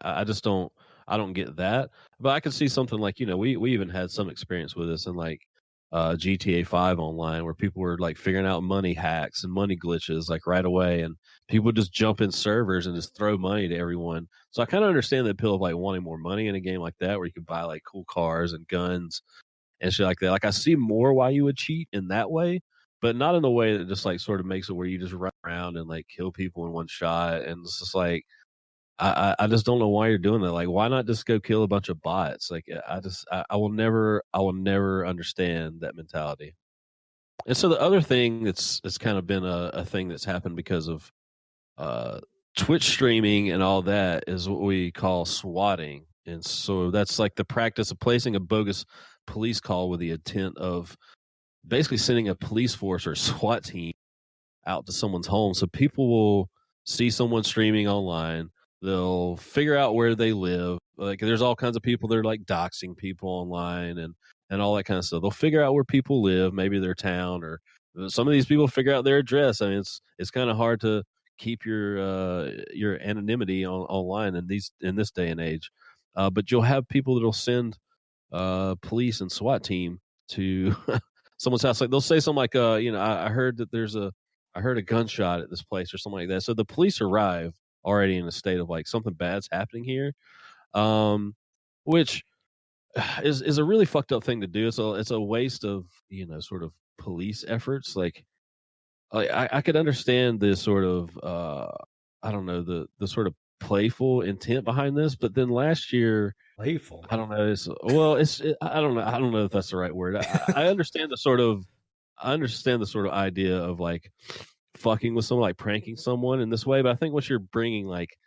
[SPEAKER 1] I just don't, I don't get that. But I could see something like, we even had some experience with this in like GTA 5 online where people were like figuring out money hacks and money glitches like right away, and people would just jump in servers and just throw money to everyone. So I kind of understand the appeal of like wanting more money in a game like that where you could buy like cool cars and guns and shit like that. Like I see more why you would cheat in that way, but not in the way that just like sort of makes it where you just run around and like kill people in one shot. And it's just like I just don't know why you're doing that. Like, why not just go kill a bunch of bots? Like I will never understand that mentality. And so the other thing that's kind of been a thing that's happened because of Twitch streaming and all that is what we call swatting. And so that's like the practice of placing a bogus police call with the intent of basically sending a police force or SWAT team out to someone's home. So people will see someone streaming online. They'll figure out where they live. Like there's all kinds of people that are like doxing people online and all that kind of stuff. They'll figure out where people live, maybe their town, or some of these people figure out their address. I mean, it's kind of hard to keep your anonymity online in this day and age. But you'll have people that'll send police and SWAT team to someone's house. Like they'll say something like, I heard that I heard a gunshot at this place or something like that. So the police arrive already in a state of like something bad's happening here, which is a really fucked up thing to do. It's a waste of sort of police efforts. Like I could understand this sort of I don't know the sort of playful intent behind this, but then last year.
[SPEAKER 2] Playful.
[SPEAKER 1] I don't know. I don't know. I don't know if that's the right word. I understand the sort of idea of like fucking with someone, like pranking someone in this way. But I think once you're bringing like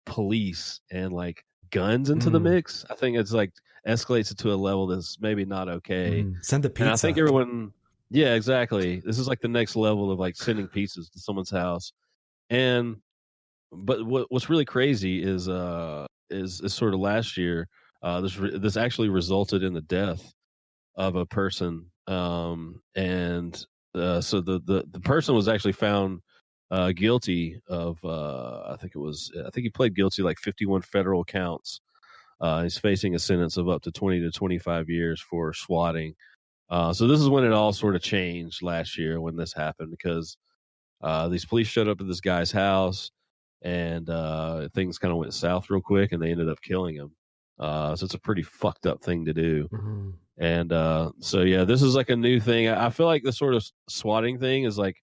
[SPEAKER 1] police and like guns into the mix, I think it's like escalates it to a level that's maybe not okay.
[SPEAKER 2] Send the pizza.
[SPEAKER 1] And I think everyone, yeah, exactly. This is like the next level of like sending pizzas to someone's house. But what's really crazy is sort of last year, this actually resulted in the death of a person, and so the person was actually found guilty of I think he pled guilty like 51 federal counts. He's facing a sentence of up to 20 to 25 years for swatting. So this is when it all sort of changed last year when this happened, because these police showed up at this guy's house. And things kind of went south real quick, and they ended up killing him. So it's a pretty fucked up thing to do. And so yeah, this is like a new thing. I feel like the sort of swatting thing is like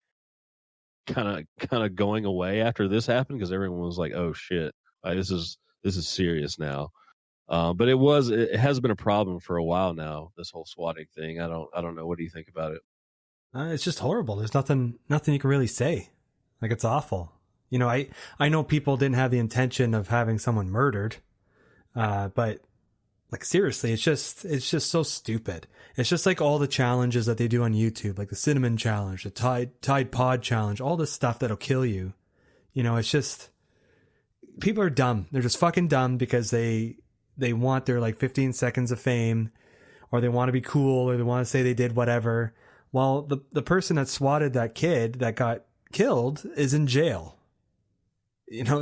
[SPEAKER 1] kind of going away after this happened, because everyone was like, "Oh shit, this is serious now." But it has been a problem for a while now. This whole swatting thing. I don't know. What do you think about it?
[SPEAKER 2] It's just horrible. There's nothing you can really say. Like, it's awful. I know people didn't have the intention of having someone murdered, but like seriously, it's just so stupid. It's just like all the challenges that they do on YouTube, like the cinnamon challenge, the Tide Pod challenge, all this stuff that'll kill you. It's just, people are dumb. They're just fucking dumb because they want their like 15 seconds of fame, or they want to be cool, or they want to say they did whatever. While the person that swatted that kid that got killed is in jail.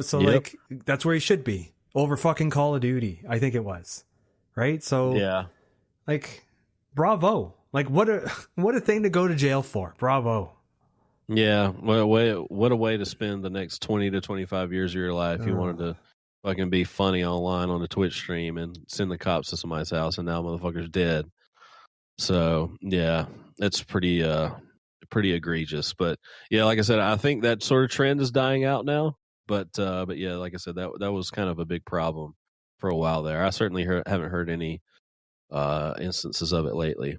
[SPEAKER 2] So
[SPEAKER 1] Yep.
[SPEAKER 2] like that's where he should be, over fucking Call of Duty, I think it was, right? So
[SPEAKER 1] Yeah,
[SPEAKER 2] like, bravo! Like what a thing to go to jail for. Bravo.
[SPEAKER 1] yeah. What a way to spend the next 20 to 25 years of your life. You wanted to fucking be funny online on a Twitch stream and send the cops to somebody's house, and now motherfucker's dead. So yeah, it's pretty egregious. But yeah, like I said, I think that sort of trend is dying out now. But yeah, like I said, that was kind of a big problem for a while there. I certainly haven't heard any instances of it lately.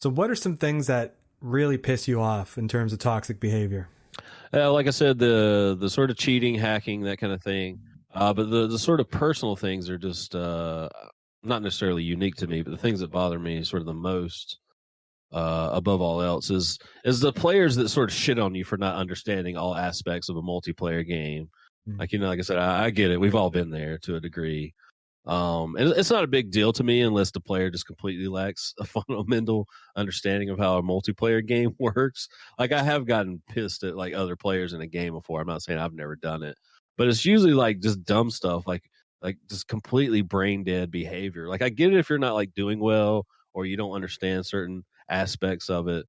[SPEAKER 2] So what are some things that really piss you off in terms of toxic behavior?
[SPEAKER 1] Like I said, the sort of cheating, hacking, that kind of thing. But the sort of personal things are just not necessarily unique to me, but the things that bother me sort of the most, above all else, is the players that sort of shit on you for not understanding all aspects of a multiplayer game. Like, like I said, I get it. We've all been there to a degree. And it's not a big deal to me unless the player just completely lacks a fundamental understanding of how a multiplayer game works. Like, I have gotten pissed at like other players in a game before. I'm not saying I've never done it, but it's usually like just dumb stuff, like just completely brain dead behavior. Like, I get it if you're not like doing well or you don't understand certain aspects of it,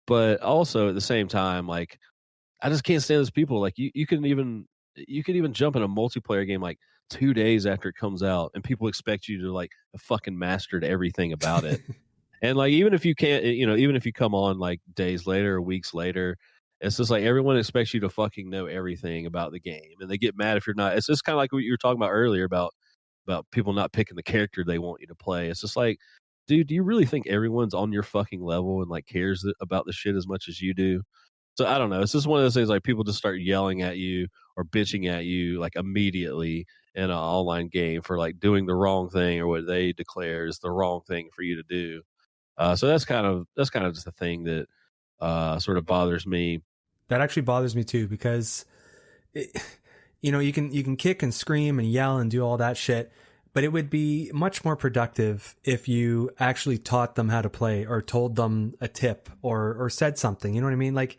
[SPEAKER 1] but also at the same time, like, I just can't stand those people. Like, you could even jump in a multiplayer game like 2 days after it comes out, and people expect you to like have fucking mastered everything about it. And like, even if you can't, even if you come on like days later or weeks later, it's just like everyone expects you to fucking know everything about the game, and they get mad if you're not. It's just kind of like what you were talking about earlier about people not picking the character they want you to play. It's just like, dude, do you really think everyone's on your fucking level and like cares about the shit as much as you do? So I don't know. It's just one of those things, like, people just start yelling at you or bitching at you like immediately in an online game for like doing the wrong thing or what they declare is the wrong thing for you to do. So that's kind of just the thing that sort of bothers me.
[SPEAKER 2] That actually bothers me too, because you can kick and scream and yell and do all that shit, but it would be much more productive if you actually taught them how to play or told them a tip or said something. You know what I mean? Like,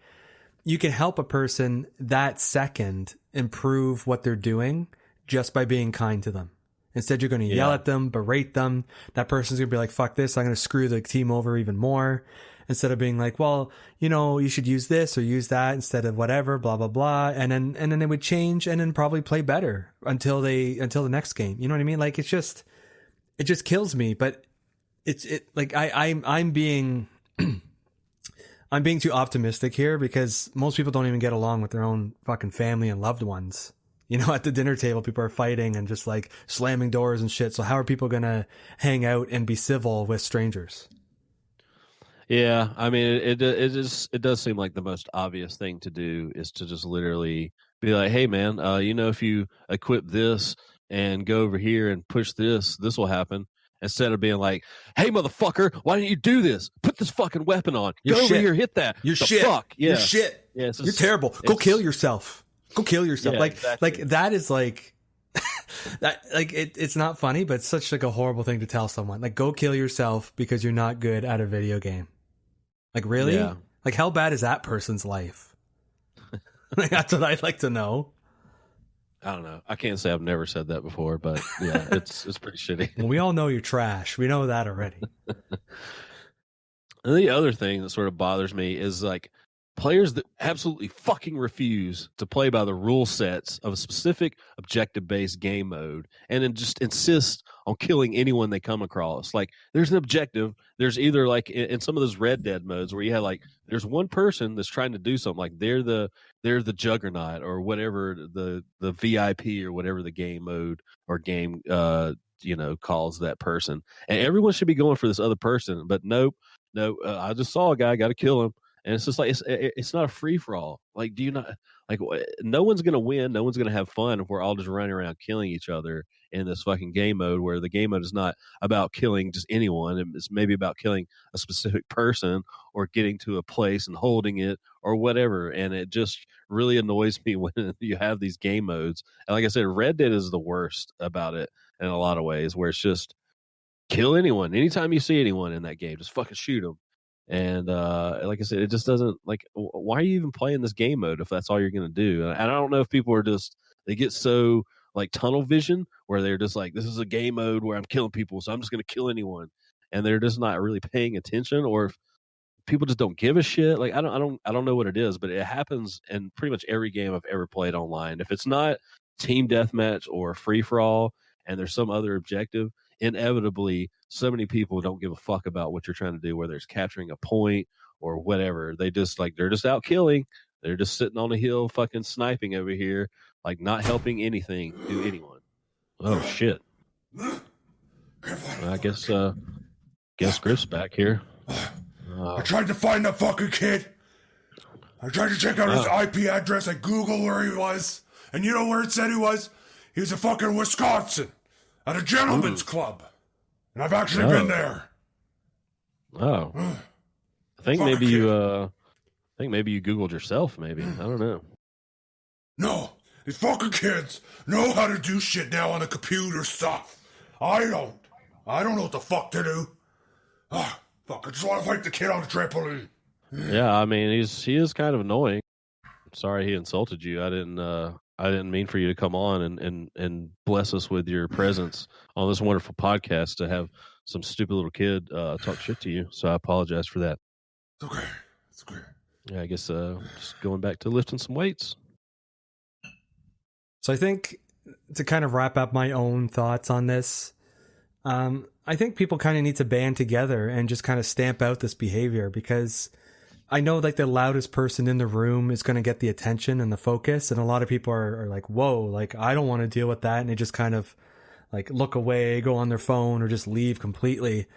[SPEAKER 2] you can help a person that second improve what they're doing just by being kind to them. Instead, you're going to yell at them, berate them. That person's going to be like, fuck this, I'm going to screw the team over even more. Instead of being like, well, you should use this or use that instead of whatever, blah, blah, blah. And then they would change and then probably play better until the next game. You know what I mean? Like, it just kills me. But I'm being I'm being too optimistic here, because most people don't even get along with their own fucking family and loved ones. At the dinner table, people are fighting and just like slamming doors and shit. So how are people going to hang out and be civil with strangers?
[SPEAKER 1] Yeah, I mean, it does seem like the most obvious thing to do is to just literally be like, hey, man, if you equip this and go over here and push this will happen. Instead of being like, hey, motherfucker, why didn't you do this? Put this fucking weapon on. Go over here, hit that.
[SPEAKER 2] You're
[SPEAKER 1] the
[SPEAKER 2] shit.
[SPEAKER 1] Fuck? Yeah.
[SPEAKER 2] You're shit.
[SPEAKER 1] Yeah,
[SPEAKER 2] you're terrible. Go kill yourself. Go kill yourself.
[SPEAKER 1] Yeah,
[SPEAKER 2] like,
[SPEAKER 1] exactly.
[SPEAKER 2] like that is like, that, like it's not funny, but it's such like a horrible thing to tell someone. Like, go kill yourself because you're not good at a video game. Like, really?
[SPEAKER 1] Yeah.
[SPEAKER 2] Like, how bad is that person's life? Like, that's what I'd like to know.
[SPEAKER 1] I don't know. I can't say I've never said that before, but yeah, it's pretty shitty.
[SPEAKER 2] Well, we all know you're trash. We know that already.
[SPEAKER 1] And the other thing that sort of bothers me is like players that absolutely fucking refuse to play by the rule sets of a specific objective-based game mode and then just insist on killing anyone they come across. Like, there's an objective. There's either like in some of those Red Dead modes where you have like there's one person that's trying to do something, like they're the juggernaut or whatever, the VIP or whatever the game mode or game calls that person, and everyone should be going for this other person. But nope, I just saw a guy, got to kill him. And it's just like it's not a free for all. Like, do you not like? No one's gonna win. No one's gonna have fun if we're all just running around killing each other in this fucking game mode, where the game mode is not about killing just anyone. It's maybe about killing a specific person or getting to a place and holding it or whatever. And it just really annoys me when you have these game modes. And like I said, Red Dead is the worst about it in a lot of ways, where it's just kill anyone. Anytime you see anyone in that game, just fucking shoot them. And like I said, it just doesn't, like, why are you even playing this game mode if that's all you're going to do? And I don't know if people are just, they get so like tunnel vision where they're just like, this is a game mode where I'm killing people, so I'm just going to kill anyone. And they're just not really paying attention, or if people just don't give a shit. Like, I don't know what it is, but it happens in pretty much every game I've ever played online. If it's not team deathmatch or free for all and there's some other objective, inevitably so many people don't give a fuck about what you're trying to do, whether it's capturing a point or whatever. They're just out killing. They're just sitting on a hill fucking sniping over here, like not helping anything do anyone. Oh shit. I guess Griff's back here.
[SPEAKER 5] I tried to find the fucking kid. I tried to check out his IP address. I Googled where he was. And you know where it said he was? He was in fucking Wisconsin at a gentleman's club. And I've actually been there.
[SPEAKER 1] Oh. I think maybe you Googled yourself, maybe. I don't know.
[SPEAKER 5] No. These fucking kids know how to do shit now on the computer stuff. I don't. I don't know what the fuck to do. Fuck, I just want to fight the kid on the trampoline.
[SPEAKER 1] Yeah, I mean, he is kind of annoying. Sorry he insulted you. I didn't mean for you to come on and bless us with your presence on this wonderful podcast to have some stupid little kid talk shit to you. So I apologize for that.
[SPEAKER 5] It's okay. It's okay.
[SPEAKER 1] Yeah, I guess just going back to lifting some weights.
[SPEAKER 2] So I think to kind of wrap up my own thoughts on this, I think people kind of need to band together and just kind of stamp out this behavior, because I know like the loudest person in the room is going to get the attention and the focus. And a lot of people are like, whoa, like I don't want to deal with that. And they just kind of like look away, go on their phone, or just leave completely.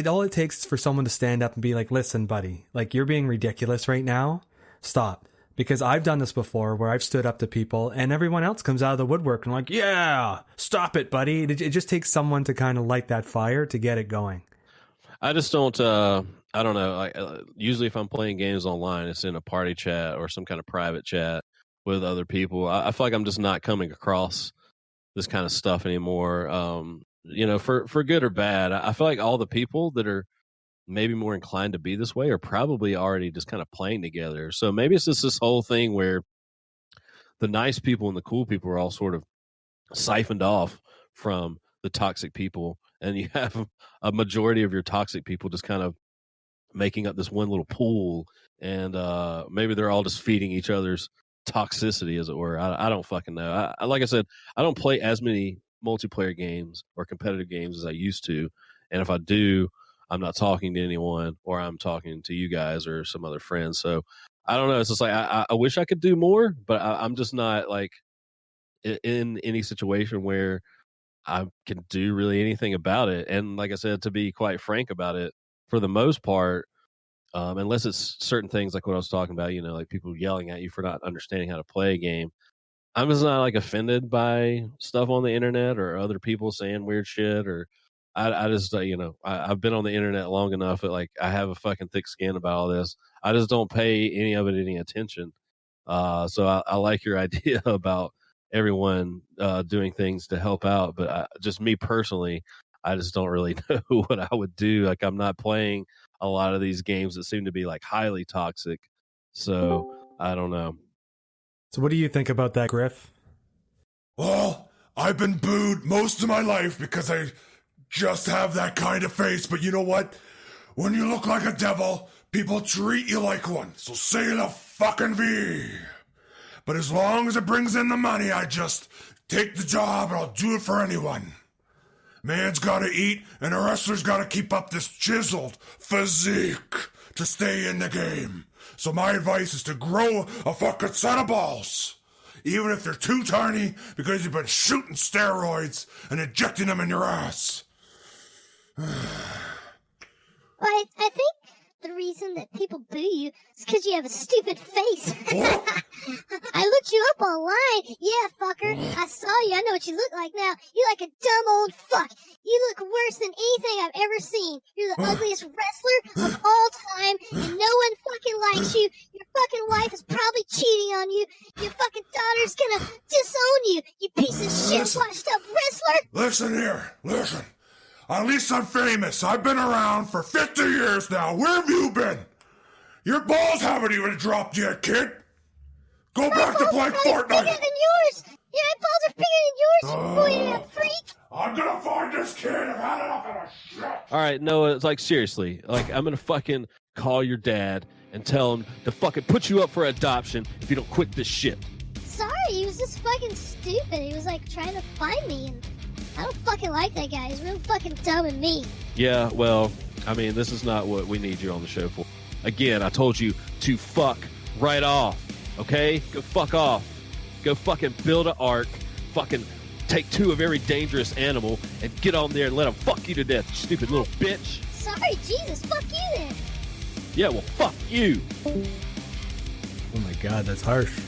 [SPEAKER 2] All it takes is for someone to stand up and be like, listen, buddy, like you're being ridiculous right now. Stop. Because I've done this before where I've stood up to people and everyone else comes out of the woodwork and like, yeah, stop it, buddy. It just takes someone to kind of light that fire to get it going.
[SPEAKER 1] I just don't. I don't know. Usually, if I'm playing games online, it's in a party chat or some kind of private chat with other people. I feel like I'm just not coming across this kind of stuff anymore. For good or bad, I feel like all the people that are maybe more inclined to be this way are probably already just kind of playing together. So maybe it's just this whole thing where the nice people and the cool people are all sort of siphoned off from the toxic people, and you have a majority of your toxic people just kind of making up this one little pool, and maybe they're all just feeding each other's toxicity, as it were. I don't fucking know. Like I said, I don't play as many multiplayer games or competitive games as I used to, and if I do, I'm not talking to anyone, or I'm talking to you guys or some other friends. So I don't know. It's just like I wish I could do more, but I'm just not like in any situation where I can do really anything about it. And like I said, to be quite frank about it, for the most part, unless it's certain things like what I was talking about, like people yelling at you for not understanding how to play a game, I'm just not like offended by stuff on the internet or other people saying weird shit. Or I just, I've been on the internet long enough that like I have a fucking thick skin about all this. I just don't pay any of it any attention. So I like your idea about everyone doing things to help out, but just me personally, I just don't really know what I would do. Like, I'm not playing a lot of these games that seem to be like highly toxic, so I don't know.
[SPEAKER 2] So what do you think about that, Griff?
[SPEAKER 5] Well, I've been booed most of my life because I just have that kind of face, but you know what? When you look like a devil, people treat you like one, so say the fucking V. But as long as it brings in the money, I just take the job and I'll do it for anyone. Man's gotta eat, and a wrestler's gotta keep up this chiseled physique to stay in the game. So my advice is to grow a fucking set of balls. Even if they're too tiny, because you've been shooting steroids and injecting them in your ass.
[SPEAKER 6] Well, I think the reason that people boo you is because you have a stupid face. I looked you up online. Yeah, fucker. I saw you. I know what you look like now. You're like a dumb old fuck. You look worse than anything I've ever seen. You're the ugliest wrestler of all time, and no one fucking likes you. Your fucking wife is probably cheating on you. Your fucking daughter's gonna disown you. You piece of shit, washed up wrestler.
[SPEAKER 5] Listen here. Listen. At least I'm famous. I've been around for 50 years now. Where have you been? Your balls haven't even dropped yet, kid. Go back to playing Fortnite.
[SPEAKER 6] Bigger than yours. Your balls are bigger than yours, you freak.
[SPEAKER 5] I'm gonna find this kid. I've had enough of this shit.
[SPEAKER 1] All right, Noah, it's like, seriously, like, I'm gonna fucking call your dad and tell him to fucking put you up for adoption if you don't quit this shit.
[SPEAKER 6] Sorry, he was just fucking stupid. He was like trying to find me, and I don't fucking like that guy. He's real fucking dumb and mean.
[SPEAKER 1] Yeah, well, I mean, this is not what we need you on the show for. Again, I told you to fuck right off, okay? Go fuck off. Go fucking build an ark, fucking take two of every dangerous animal, and get on there and let them fuck you to death, you stupid little bitch.
[SPEAKER 6] Sorry, Jesus, fuck you then.
[SPEAKER 1] Yeah, well, fuck you.
[SPEAKER 2] Oh my god, that's harsh.